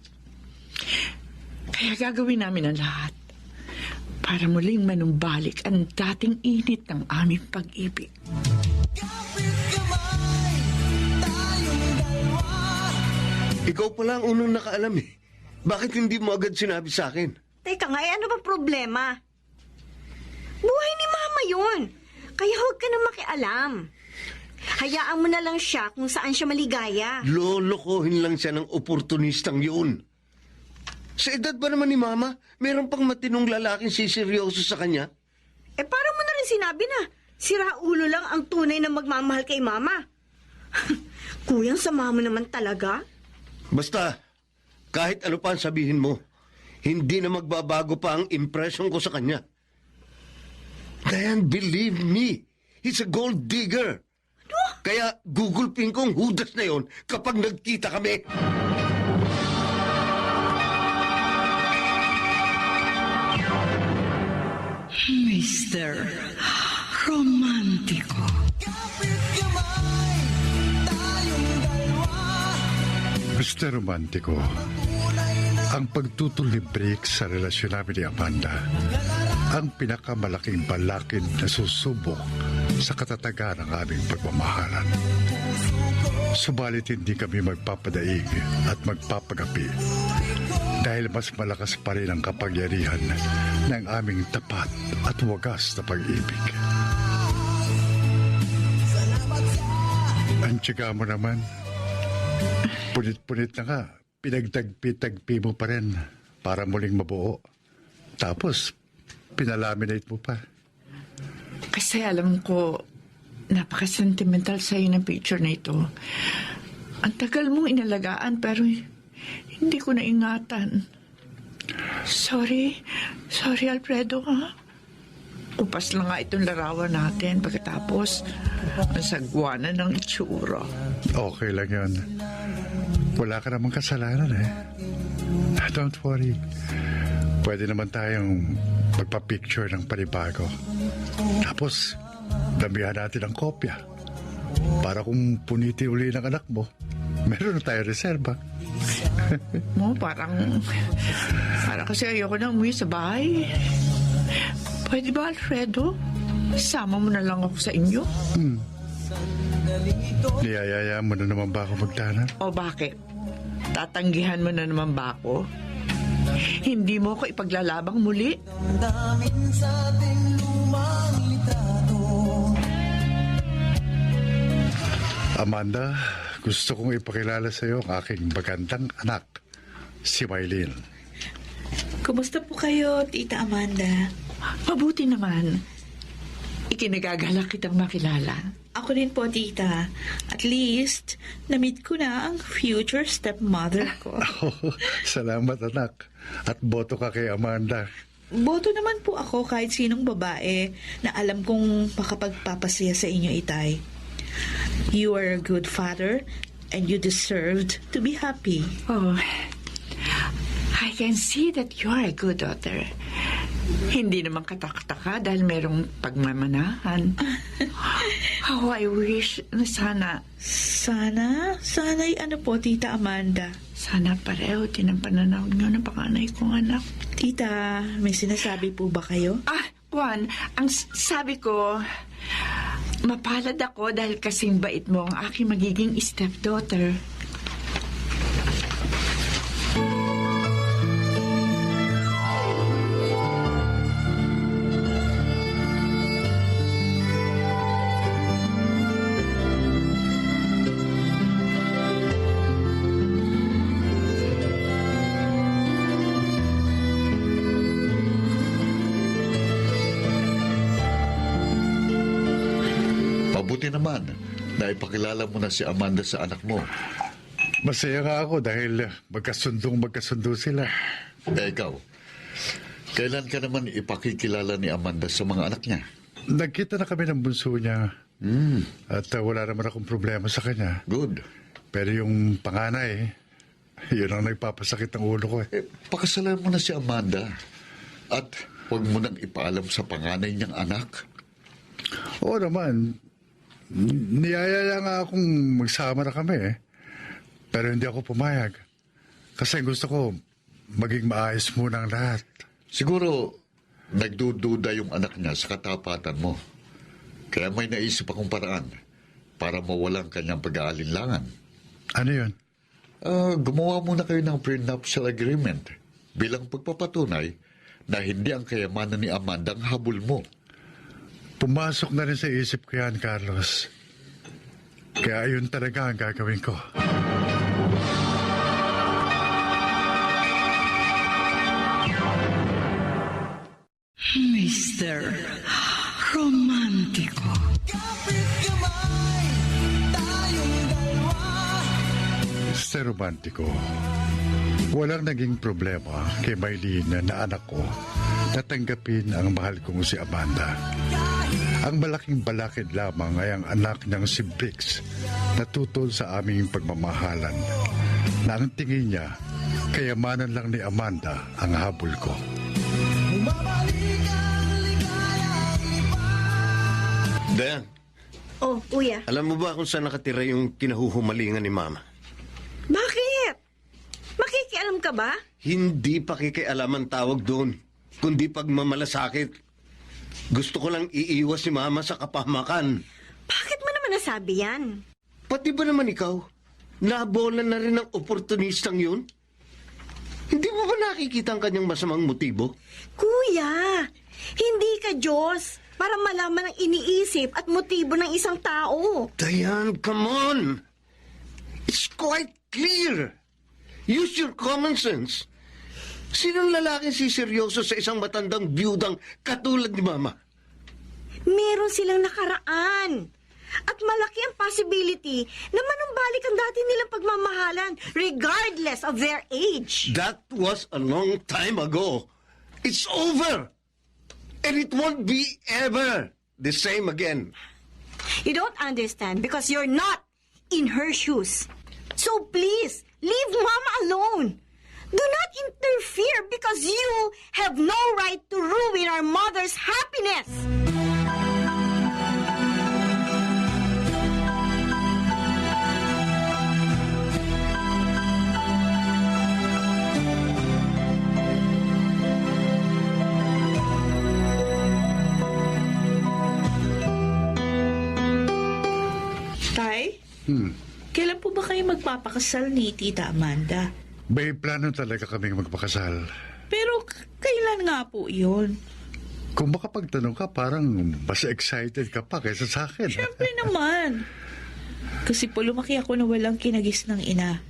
Kaya gagawin namin ang lahat para muling manumbalik ang dating init ng aming pag-ibig. Ikaw pala ang unang nakaalam eh. Bakit hindi mo agad sinabi sa akin? Teka nga, ano ba problema? Buhay ni Mama yun. Kaya huwag ka na makialam. Hayaan mo na lang siya kung saan siya maligaya. Lolokohin lang siya ng oportunistang yun. Sa edad ba naman ni Mama, meron pang matinong lalaking siseryoso sa kanya? Para mo na rin sinabi na, sira ulo lang ang tunay na magmamahal kay Mama. Kuyang sama mo naman talaga. Basta, kahit ano pa ang sabihin mo, hindi na magbabago pa ang impression ko sa kanya. Diane, believe me, he's a gold digger. Kaya gugulpin ko ang hudas na yon kapag nagkita kami. Mr. Romantiko. Mr. Romantico, ang pagtutulibrik sa relasyon namin ni Amanda ang pinakamalaking balakid na susubok sa katatagan ng aming pagmamahalan. Subalit hindi kami magpapadaig at magpapagapi dahil mas malakas pa rin ang kapangyarihan ng aming tapat at wagas na pag-ibig. Ang tiyaga mo naman, punit-punit na nga, pinagtagpi-tagpi mo pa rin para muling mabuo. Tapos, pinalaminate mo pa. Kasi alam ko, napaka-sentimental sa'yo ng picture na ito. Ang tagal mong inalagaan pero hindi ko naingatan. Sorry Alfredo, ha? Upas lang nga itong larawan natin pagkatapos ang sagwanan ng itsura. Okay lang yun. Wala ka namang kasalanan eh. Don't worry. Pwede naman tayong magpa-picture ng panibago. Tapos, damihan natin ang kopya. Para kung puniti uli ng anak mo, meron na tayo reserba. Parang kasi ayoko na umuwi sa bahay. Pwede ba, Alfredo? Sama mo na lang ako sa inyo? Niyayaya mo na naman ba ako magtanan? O bakit? Tatanggihan mo na naman ba ako? Hindi mo ako ipaglalabang muli? Damdamin sa ating lumang litrato. Amanda, gusto kong ipakilala sa iyo ang aking magandang anak, si Mylene. Kumusta po kayo, Tita Amanda? Mabuti naman. Ikinagagalak kitang makilala. Ako din po, Tita. At least, na-meet ko na ang future stepmother ko. Salamat anak. At boto ka kay Amanda. Boto naman po ako kahit sinong babae na alam kong makapagpapasaya sa inyo, Itay. You are a good father and you deserved to be happy. Oh, I can see that you're a good daughter. Hindi naman katakataka dahil merong pagmamanahan. How I wish na sana Sana'y ano po, Tita Amanda? Sana pareho din ang pananaw niyo ng panganay kong anak. Tita, may sinasabi po ba kayo? Juan, ang sabi ko, mapalad ako dahil kasing bait mo ang aking magiging stepdaughter. Mabuti naman na ipakilala mo na si Amanda sa anak mo. Masaya nga ako dahil magkasundo sila. Ikaw, kailan ka naman ipakikilala ni Amanda sa mga anak niya? Nagkita na kami ng bunso niya. At wala naman akong problema sa kanya. Good. Pero yung panganay, yun ang nagpapasakit ng ulo ko eh. Pakasalan mo na si Amanda. At huwag mo nang ipaalam sa panganay niyang anak. Oo naman. Niyayaya nga akong magsama na kami eh. Pero hindi ako pumayag. Kasi gusto ko maging maayos muna ang lahat. Siguro, nagdududa yung anak niya sa katapatan mo. Kaya may naisip akong paraan para mawalang kanyang pag-aalinlangan. Ano yun? Gumawa muna kayo ng prenuptial agreement bilang pagpapatunay na hindi ang kayamanan ni Amanda ang habol mo. Pumasok na rin sa isip ko yan, Carlos. Kaya yun talaga ang gagawin ko. Mr. Romantico. Kapit kamay, tayong dalawa. Sa romantiko, walang naging problema kay Maylene na anak ko na tanggapin ang mahal kong si Amanda. Ang malaking balakid lamang ay ang anak niyang si Briggs na tutol sa aming pagmamahalan na ang tingin niya kayamanan lang ni Amanda ang habol ko. Bumabalik ang ligayang iba. Dan, Oh, kuya. alam mo ba kung saan nakatira yung kinahuhumalingan ni Mama? Bakit? Makikialam ka ba? Hindi pakikialaman tawag doon, kundi pagmamalasakit. Gusto ko lang iiwas si Mama sa kapahamakan. Bakit mo naman nasabi yan? Pati ba naman ikaw? Nabolan na rin ng oportunistang yun? Hindi mo ba nakikita ang kanyang masamang motibo? Kuya, hindi ka Diyos para malaman ang iniisip at motibo ng isang tao. Diane, come on! It's quite clear. Use your common sense. Sinong lalaking siseryoso sa isang matandang biyudang katulad ni Mama? Meron silang nakaraan. At malaki ang possibility na manumbalik ang dati nilang pagmamahalan regardless of their age. That was a long time ago. It's over. And it won't be ever the same again. You don't understand because you're not in her shoes. So please, leave Mama alone. Do not interfere because you have no right to ruin our mother's happiness. Tay? Kailan po ba kayo magpapakasal ni Tita Amanda? May plano talaga kaming magpakasal. Pero kailan nga po yun? Kung makapagtanong ka, parang mas excited ka pa kaysa sa akin. Siyempre naman. Kasi po lumaki ako na walang kinagis ng ina.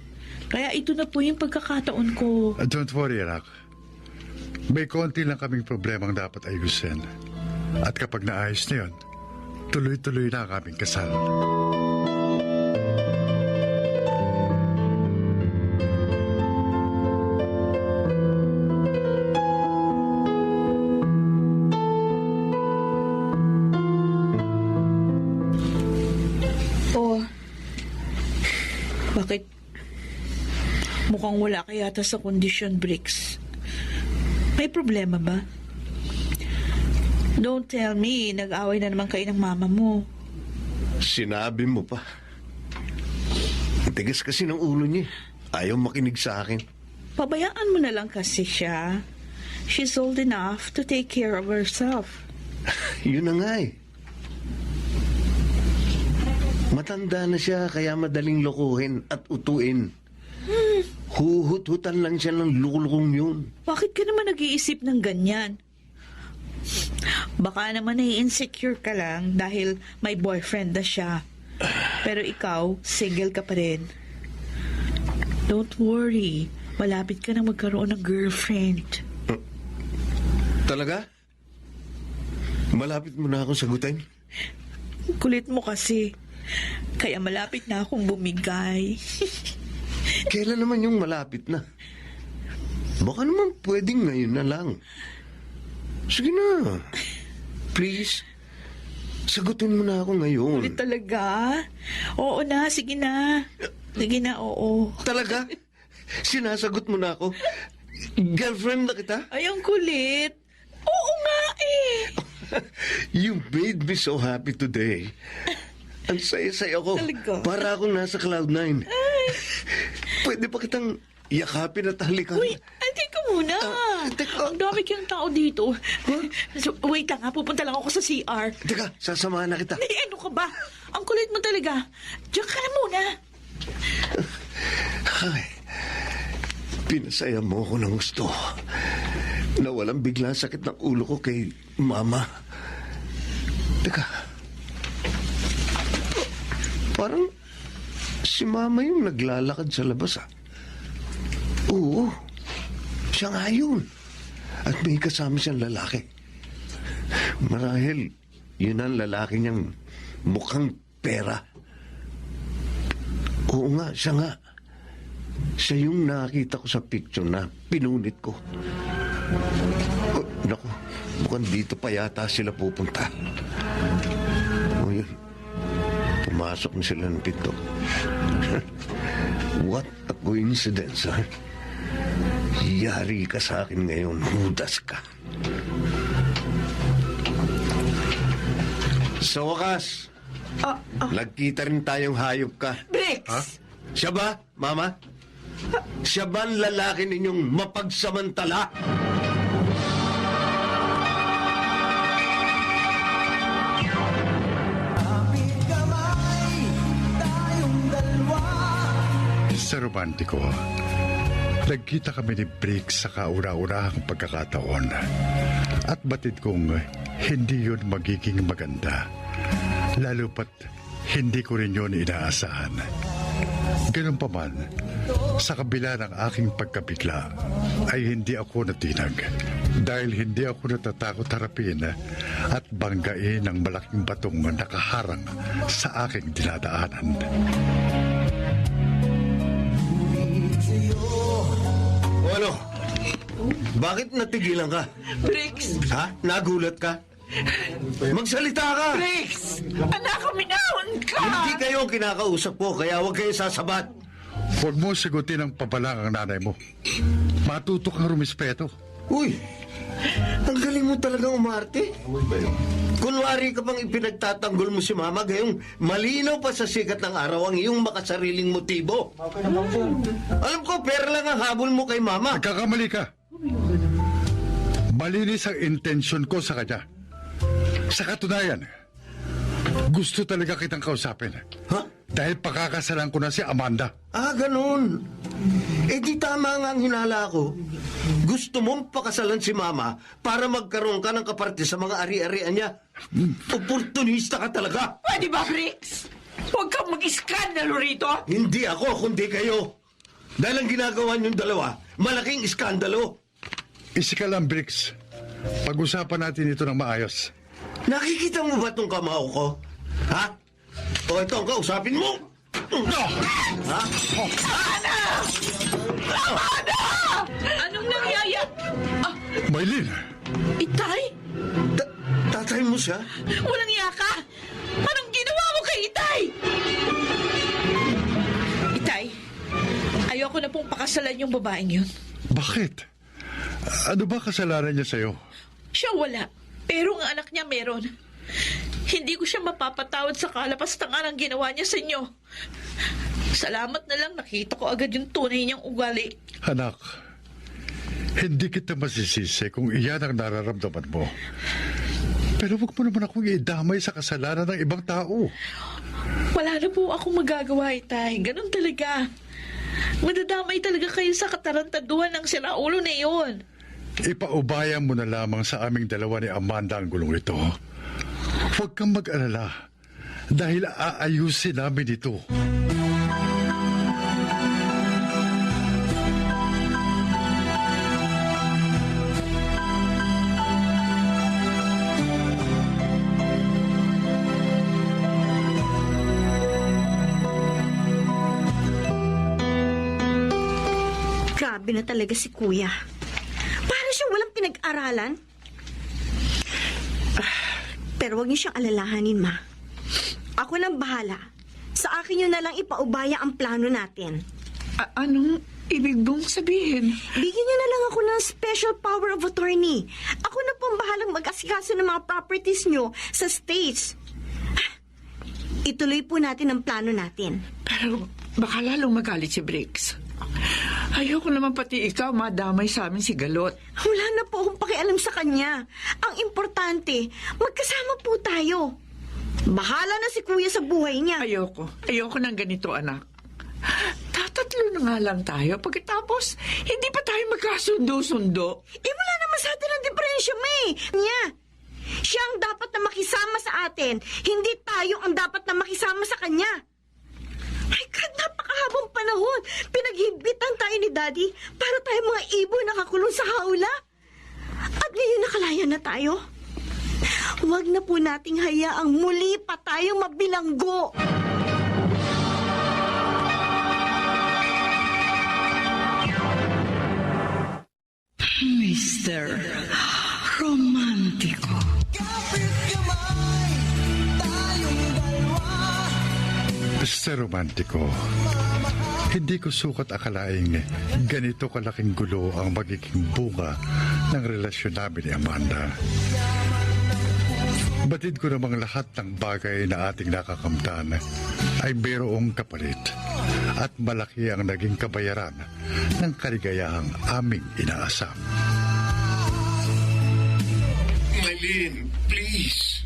Kaya ito na po yung pagkakataon ko. Don't worry, anak. May konti lang kaming problemang dapat ayusin. At kapag naayos na yun, tuloy-tuloy na ang aming kasal. Oh, bakit mukhang wala ka yata sa kondisyon, Briggs? May problema ba? Don't tell me, nag-away na naman kayo ng mama mo. Sinabi mo pa. Ang tigas kasi ng ulo niya. Ayaw makinig sa akin. Pabayaan mo na lang kasi siya. She's old enough to take care of herself. Yun na nga eh. Matanda na siya kaya madaling lokohin at utuin. Huhut-hutan lang siya ng lukulukong yun. Bakit ka naman nag-iisip ng ganyan? Baka naman nai-insecure ka lang dahil may boyfriend na siya. Pero ikaw, single ka pa rin. Don't worry. Malapit ka na magkaroon ng girlfriend. Talaga? Malapit mo na akong sagutin? Kulit mo kasi. Kaya malapit na akong bumigay. Kailan naman yung malapit na? Baka naman pwedeng ngayon na lang. Sige na. Please. Sagutin mo na ako ngayon. Kulit talaga? Oo na, sige na. Sige na, oo. Talaga? Sinasagot mo na ako? Girlfriend na kita? Ay, ang kulit. Oo nga eh. You made me so happy today. Ang saya-saya ko. Talaga? Para akong nasa Cloud9. Pwede pa kitang yakapin at halikan. Uy, teka muna. teka. Ang dami kang tao dito. So, wait lang ha, pupunta lang ako sa CR. Teka, sasamahan na kita. Eh, ano ka ba? Ang kulit mo talaga. Diyan ka na muna. Ay, pinasaya mo ako ng gusto. Nawalang bigla sakit ng ulo ko kay Mama. Teka. Parang si Mama yung naglalakad sa labas, ah. Oo. Siya nga yun. At may kasama siyang lalaki. Marahil, yun ang lalaki niyang mukhang pera. Oo nga, siya nga. Siya yung nakita ko sa picture na pinunit ko. Oh, naku, mukhang dito pa yata sila pupunta. O yun, pumasok na sila ng pinto. What a coincidence, ha? Yari ka sa akin ngayon, hudas ka. Sa wakas, nagkita rin tayong hayop ka. Bricks! Siya ba, Mama? Siya ba ang lalaki ninyong mapagsamantala? Kapit kamay, tayong dalawa. Sa romantiko, nagkita kami ni Briggs sa kaura-urahang pagkakataon. At batid kong hindi yun magiging maganda. Lalo pat hindi ko rin yun inaasahan. Ganun pa man, sa kabila ng aking pagkabigla, ay hindi ako natinag. Dahil hindi ako natatakot harapin at banggain ang malaking batong nakaharang sa aking dinadaanan. O ano? Bakit natigilan ka? Bricks! Ha? Nagulat ka? Magsalita ka! Bricks! Anak, minahon ka! Hindi kayo ang kinakausap ko, kaya huwag kayo sasabat. Huwag mo sigutin ang pabalang ang nanay mo. Matuto kang rumispeto. Uy, ang galing mo talagang umarte. Kunwari ka pang ipinagtatanggol mo si Mama, gayong malinaw pa sa sikat ng araw ang iyong makasariling motibo. Alam ko, pera lang ang habol mo kay Mama. Nagkakamali ka. Malinis ang intensyon ko sa kanya. Sa katunayan, gusto talaga kitang kausapin. Ha? Dahil pakakasalan ko na si Amanda. Ah, ganun. Eh di tama nga ang hinala ko. Gusto mong pakasalan si Mama para magkaroon ka ng kaparte sa mga ari-arian niya. Oportunista ka talaga. Pwede ba, Bricks? Huwag kang mag-iskandalo rito. Hindi ako, kundi kayo. Dahil ang ginagawa niyong dalawa, malaking iskandalo. Isika lang, Briggs. Pag-usapan natin ito ng maayos. Nakikita mo ba itong kamao ko? Ha? O ito ang kausapin mo? Ha? Anong nangyaya? Maylin, Itay? Tatay mo siya? Walang iya ka? Anong ginawa mo kay Itay? Itay, ayoko na pong pakasalan yung babaeng yun. bakit? Ano ba kasalanan niya sa'yo? Siya wala. Pero ang anak niya meron. Hindi ko siya mapapatawad sa kalapastangan ang ginawa niya sa inyo. Salamat na lang nakita ko agad yung tunay niyang ugali. Anak, hindi kita masisisi kung iyan ang nararamdaman mo. Pero huwag mo naman akong idamay sa kasalanan ng ibang tao. Wala na po akong magagawa, Itay. Ganun talaga. Madadamay talaga kayo sa katarantaduhan ng siraulo na iyon. Ipaubayan mo na lamang sa aming dalawa ni Amanda ang gulong ito. Huwag kang mag-alala dahil aayusin namin ito. Grabe na talaga si Kuya. Para siyang walang pinag-aralan. Pero huwag niyo siyang alalahanin, Ma. Ako nang bahala. Sa akin niyo na lang ipaubaya ang plano natin. Anong ibig mong sabihin? Bigyan niyo na lang ako ng special power of attorney. Ako na pong bahalang mag-asikaso ng mga properties niyo sa States. Ituloy po natin ang plano natin. Pero baka lalong magalit si Briggs. Ayoko naman pati ikaw madamay sa amin si Galot. Wala na po akong pakialam sa kanya. Ang importante, magkasama po tayo. Bahala na si Kuya sa buhay niya. Ayoko ng ganito, anak. Tatatlo na nga lang tayo. Pagkatapos, hindi pa tayo magkasundo-sundo. Wala naman sa atin ang diferensya, May. Niya. Siya ang dapat na makisama sa atin. Hindi tayo ang dapat na makisama sa kanya. My God, napakahabang panahon. Pinaghibitan tayo ni Daddy para tayo mga ibon nakakulong sa hawla. At ngayon nakalaya na tayo. Huwag na po nating hayaang muli pa tayong mabilanggo. Mr. Romantiko. Kapit kamay, tayong dalawa. Mr. Romantiko, hindi ko sukat akalaing ganito kalaking gulo ang magiging bunga ng relasyon namin ni Amanda. Batid ko namang lahat ng bagay na ating nakakamtan ay mayroong kapalit at malaki ang naging kabayaran ng kaligayahang aming inaasam. Maylin, please.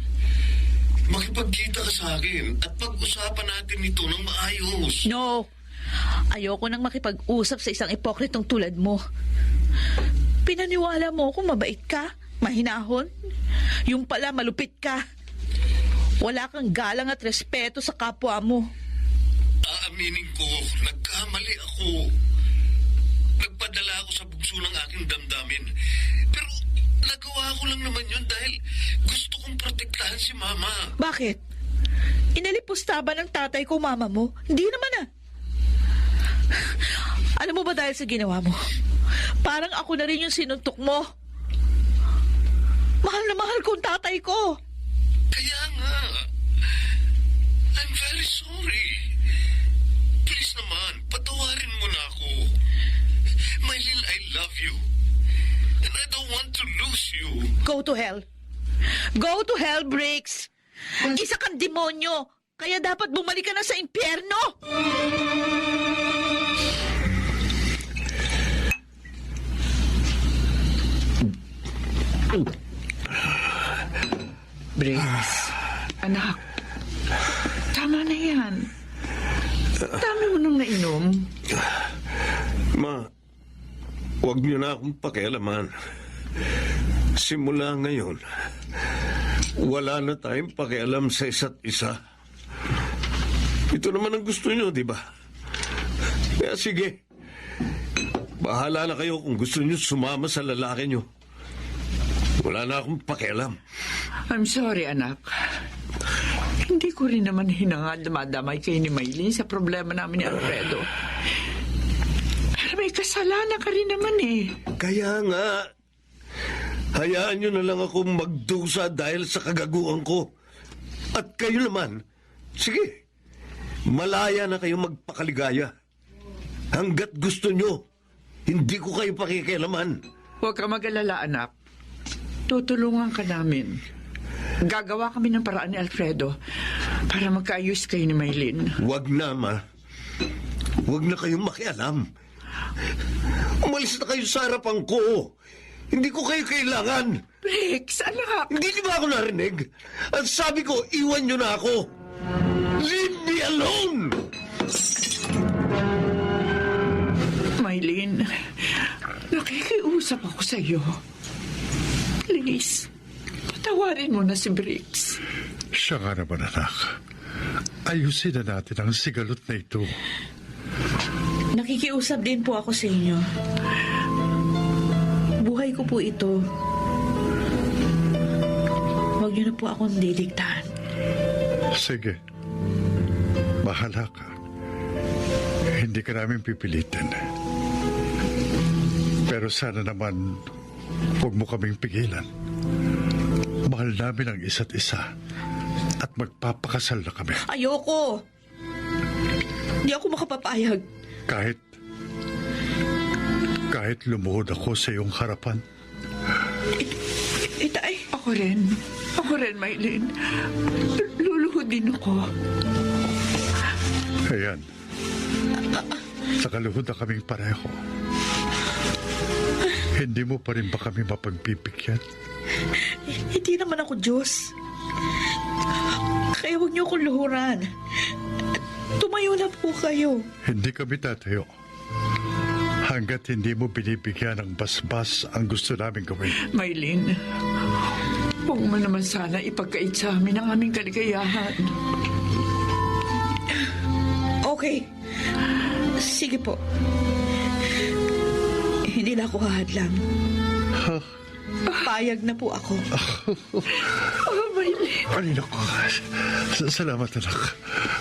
Makipagkita ka sa akin at pag-usapan natin ito ng maayos. No. Ayoko nang makipag-usap sa isang ipokritong tulad mo. Pinaniwala mo kung mabait ka, mahinahon. Yung pala malupit ka. Wala kang galang at respeto sa kapwa mo. Aaminin ko, nagkamali ako. Nagpadala ako sa bugso ng aking damdamin. Pero nagawa ko lang naman yun dahil gusto kong protektahan si Mama. Bakit? Inalipusta ba ng tatay ko mama mo? Hindi naman ah. Alam mo ba dahil sa ginawa mo? Parang ako na rin yung sinuntok mo. Mahal na mahal ko ang tatay ko. Kaya nga, I'm very sorry. Please naman, patawarin mo na ako. Maylin, I love you. And I don't want to lose you. Go to hell. Go to hell, Briggs. Isa kang demonyo. Kaya dapat bumalik ka na sa impyerno. Briggs, anak, tama na yan. Dami mo nang nainom. Ma, huwag niyo na akong pakialaman. Simula ngayon, wala na tayong pakialam sa isa't isa. Ito naman ang gusto niyo, di ba? Kaya sige, bahala na kayo kung gusto niyo sumama sa lalaki niyo. Wala na akong pakialam. I'm sorry, anak. Hindi ko rin naman hinangad na madamay kayo ni Maylin sa problema namin ni Alfredo. Pero may kasalanan ka rin naman eh. Kaya nga, hayaan niyo na lang ako magdusa dahil sa kagaguhan ko. At kayo naman, sige, malaya na kayo magpakaligaya. Hanggat gusto niyo, hindi ko kayo pakikialaman. Huwag ka mag-alala, anak. Tutulungan ka namin. Gagawa kami ng paraan ni Alfredo para magkaayos kayo ni Maylin. Wag na, Ma. Wag na kayong makialam. Umalis na kayo sa harapan ko. Hindi ko kayo kailangan. Briggs, anak! Hindi niyo ba ako narinig? Ang sabi ko, iwan niyo na ako. Leave me alone! Maylin, nakikiusap ako sa iyo. Please, patawarin mo na si Briggs. Siya nga naman, anak. Ayusin na natin ang sigalot na ito. Nakikiusap din po ako sa inyo. Buhay ko po ito. Huwag niyo na po akong didiktahan. Sige. Bahala ka. Hindi ka namin pipilitin. Pero sana naman, huwag mo kaming pigilan. Mahal namin ang isa't isa. At magpapakasal na kami. Ayoko! Hindi ako makapapayag. Kahit lumuhod ako sa iyong harapan. Itay, Ako rin, Maylin. Luluhod din ako. Ayan. Nakaluhod na kaming pareho. Hindi mo pa rin ba kami mapagbibigyan? hindi naman ako Diyos. Kaya huwag niyo akong luhuran. Tumayo na po kayo. Hindi kami tatayo. Hanggat hindi mo binibigyan ng basbas ang gusto namin gawin. Maylin, huwag mo naman sana ipagkait sa amin ang aming kaligayahan. Okay. Sige po. Hindi na ako hahadlang. Payag na po ako. Oh, Maylin, Ay, naku. Salamat, anak.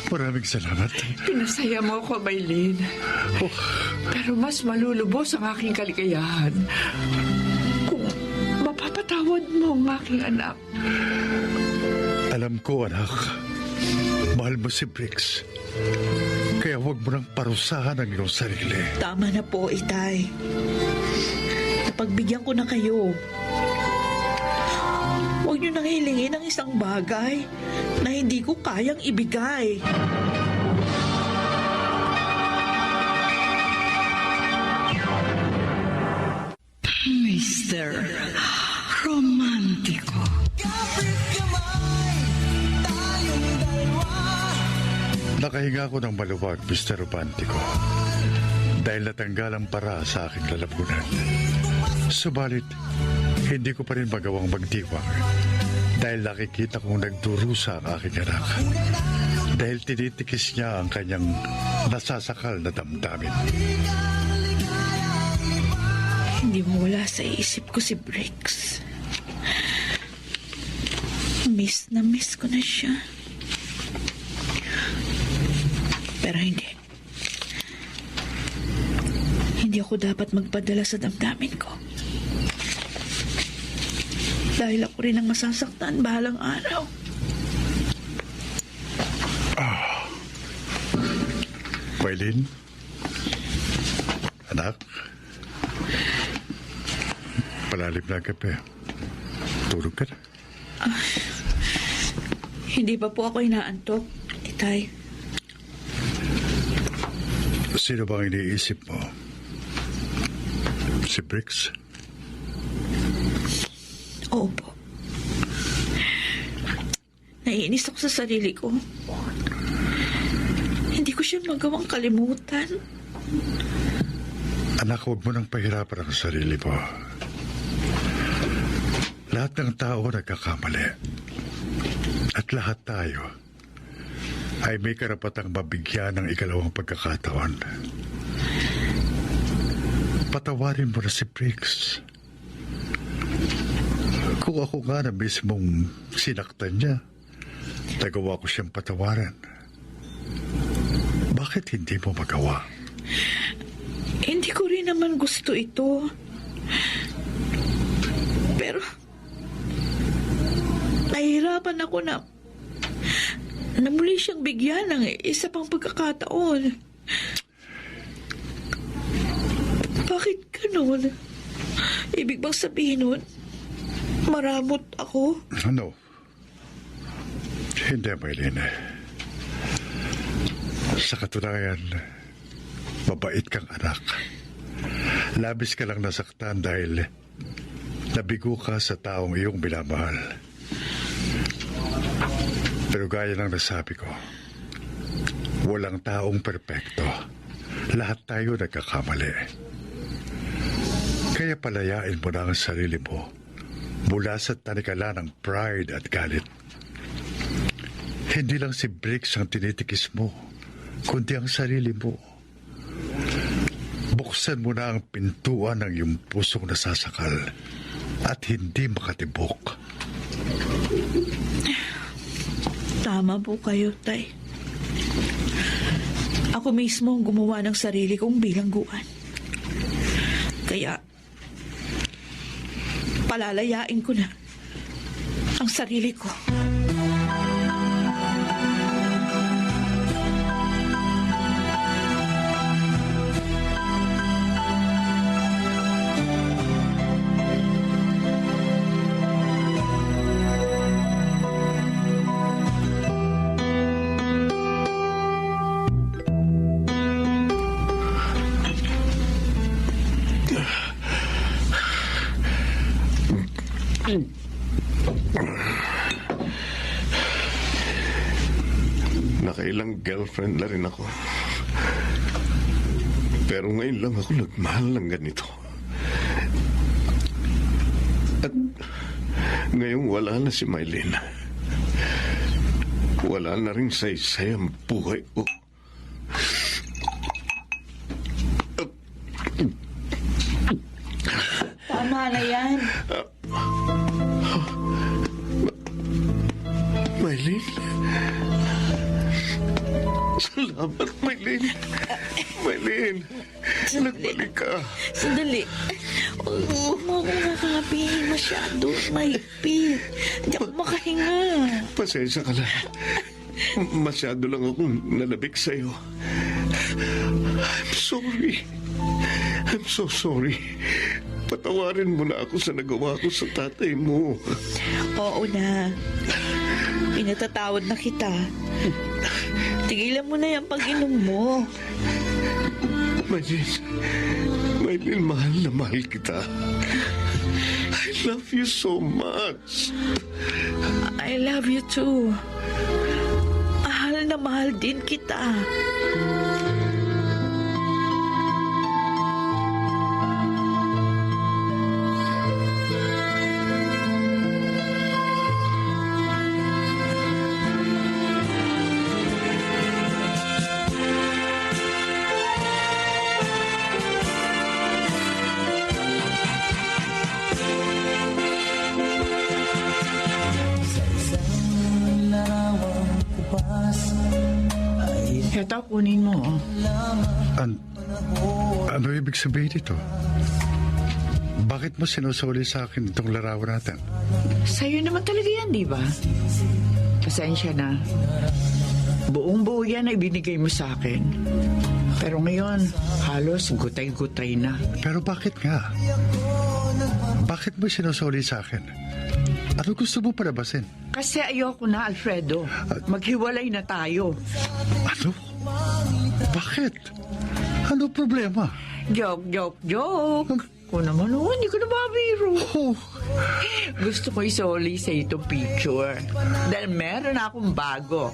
Maraming salamat. pinasaya mo ako, Maylin. Pero mas malulubos ang aking kaligayahan kung mapapatawad mo ang aking anak. Alam ko, anak. Mahal mo si Briggs. Kaya huwag mo nang parusahan ang iyong sarili. Tama na po, Itay. Napagbigyan ko na kayo. Huwag niyo nang hilingin ang isang bagay na hindi ko kayang ibigay. Mr. Romantiko. Kapit kamay, tayong dalawa. Nakahinga ko ng maluwag, Mr. Romantico. Dahil natanggal ang para sa aking lalamunan. Subalit, hindi ko pa rin magawang magdiwang. Dahil nakikita kong nagdurusa ang aking anak. Dahil tinitikis niya ang kanyang nasasakal na damdamin. Hindi mawala sa isip ko si Briggs. Miss na miss ko na siya. Pero hindi. Hindi ako dapat magpadala sa damdamin ko. Dahil ako rin ang masasaktan bahalang araw. Maylin? Anak? Palalim na ang gabi. Tulog ka na. Hindi pa po ako inaantok, Itay. Sino bang iniisip mo? Si Briggs? Oo po. Naiinis ako sa sarili ko. Hindi ko siya magawang kalimutan. Anak, huwag mo nang pahirapan ang sarili mo. Lahat ng tao nagkakamali. At lahat tayo ay may karapatang mabigyan ng ikalawang pagkakataon. Patawarin mo na si Briggs. Kung ako nga na mismong sinaktan niya, nagawa ko siyang patawaran. Bakit hindi mo magawa? Hindi ko rin naman gusto ito. Pero, nahihirapan ako na muli siyang bigyan ng isa pang pagkakataon. Bakit ganun? Ibig bang sabihin nun, maramot ako. No. Hindi, Maylin. Sa katunayan, mabait kang anak. Labis ka lang nasaktan dahil nabigo ka sa taong iyong minamahal. Pero gaya ng nasabi ko, walang taong perpekto. Lahat tayo nagkakamali. Kaya palayain mo na ang sarili mo mula sa tanikala ng pride at galit. Hindi lang si Briggs ang tinitikis mo, kundi ang sarili mo. Buksan mo na ang pintuan ng iyong pusong nasasakal at hindi makatibok. Tama po kayo, Tay. Ako mismo ang gumawa ng sarili kong bilangguan. Kaya, palalayain ko na ang sarili ko. Nakailang girlfriend na rin ako. Pero ngayon lang ako nagmahal ng ganito. At ngayong wala na si Maylin. Wala na rin saysay ang buhay ko. Tama na yan. Maylin? Salamat, Maylin. Maylin, nagbalik ka. Sandali. Huwag mo akong nakakapihin masyado. Mahigpit. Hindi ako makahinga. Pasensya ka na. Masyado lang akong nalabik sa'yo. I'm sorry. I'm so sorry. Patawarin mo na ako sa nagawa ko sa tatay mo. Oo na. Pinatatawad na kita. Tigilan mo na yung pag-inom mo. Maylin, mahal na mahal kita. I love you so much. I love you too. Mahal na mahal din kita. Eto, kunin mo. Ano ibig sabihin ito? Bakit mo sinusuli sa akin itong larawan natin? Sa'yo naman talaga yan, di ba? Pasensya na. Buong buo yan ay binigay mo sa akin. Pero ngayon, halos gutay-gutay na. Pero bakit nga? Bakit mo sinusuli sa akin? Ano gusto mo palabasin? Kasi ayoko na, Alfredo. Maghiwalay na tayo. Ano? Bakit? Ano problema? Joke. Kung naman, hindi ko na mabiro. Oh, Gusto ko isoli sa itong picture. Dahil meron akong bago.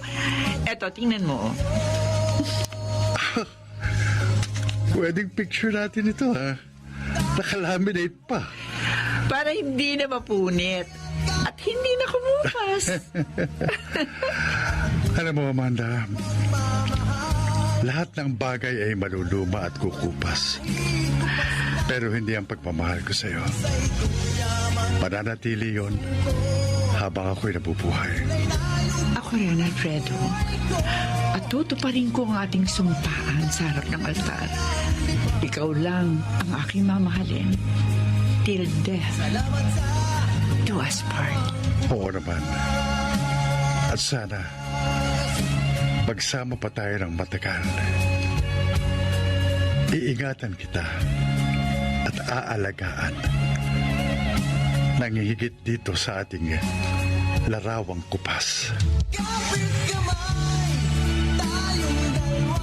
Eto, tingnan mo. wedding picture natin ito, ha? Nakalaminate pa. Para hindi na mapunit. At hindi na kumupas. Alam mo, Amanda, lahat ng bagay ay maluluma at kukupas. Pero hindi ang pagmamahal ko sa'yo. Mananatili yon habang ako'y nabubuhay. Ako rin, Alfredo. At tutuparin ko ang ating sumpaan sa harap ng altar. Ikaw lang ang aking mamahalin. Till death do us part. Oo naman. At sana, magsama pa tayo ng matagal. Iingatan kita at aalagaan nangihigit dito sa ating larawang kupas. Kapit kamay, tayong dalawa.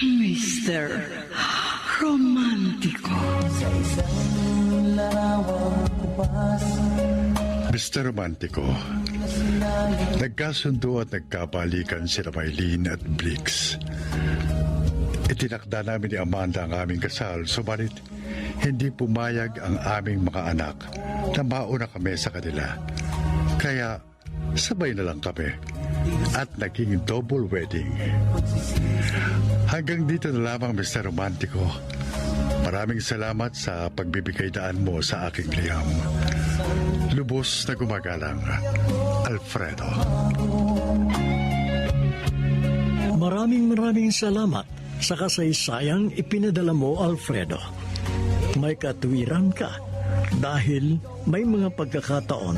Mr. Romantico. Mr. Romantico, nagkasundo at nagkabalikan sila Maylene at Blix. Itinakda namin ni Amanda ang aming kasal, subalit hindi pumayag ang aming mga anak na mauna kami sa kanila. Kaya sabay na lang kami at naging double wedding. Hanggang dito na lamang, Mr. Romantico. Maraming salamat sa pagbibigay daan mo sa aking liham. Lubos na gumagalang, Alfredo. Maraming salamat sa kasaysayang ipinadala mo, Alfredo. May katwiran ka dahil may mga pagkakataon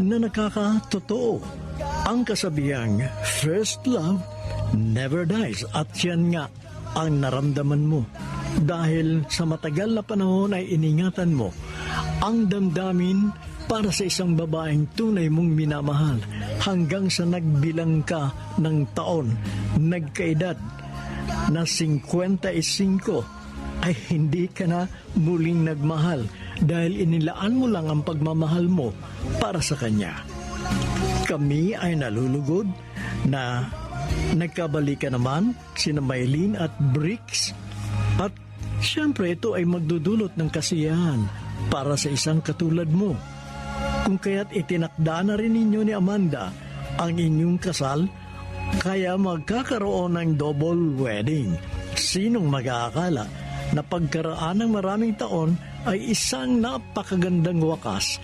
na nakakatotoo. Ang kasabihang first love never dies, at yan nga ang naramdaman mo dahil sa matagal na panahon ay iningatan mo ang damdamin para sa isang babaeng tunay mong minamahal hanggang sa nagbilang ka ng taon, nagkaedad na 55 ay hindi ka na muling nagmahal dahil inilaan mo lang ang pagmamahal mo para sa kanya. Kami ay nalulugod na nagkabalikan naman sina Maylene at Brix, at siyempre ito ay magdudulot ng kasiyahan para sa isang katulad mo. Kung kaya't itinakda na rin ninyo ni Amanda ang inyong kasal, kaya magkakaroon ng double wedding. Sinong mag-aakala na pagkaraan ng maraming taon ay isang napakagandang wakas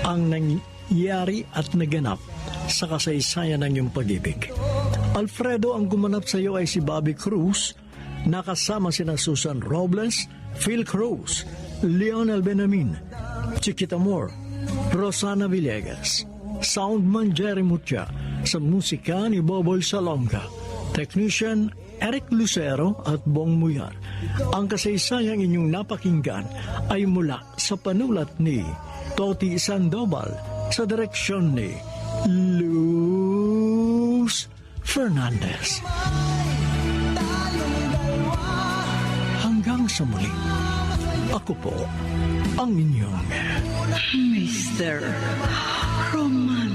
ang nangyari at naganap sa kasaysayan ng iyong pag-ibig. Alfredo, ang gumanap sa iyo ay si Bobby Cruz, nakasama sina Susan Robles, Phil Cruz, Lionel Benamin, Chiquita Moore, Rosana Villegas, Soundman Jerry Mutia, sa musika ni Boboy Salonga, Technician Eric Lucero at Bong Muyar. Ang kasaysayang inyong napakinggan ay mula sa panulat ni Toti Sandoval, sa direksyon ni Luz Fernandez. Hanggang sa muli, ako po ang inyong Mr. Romantico.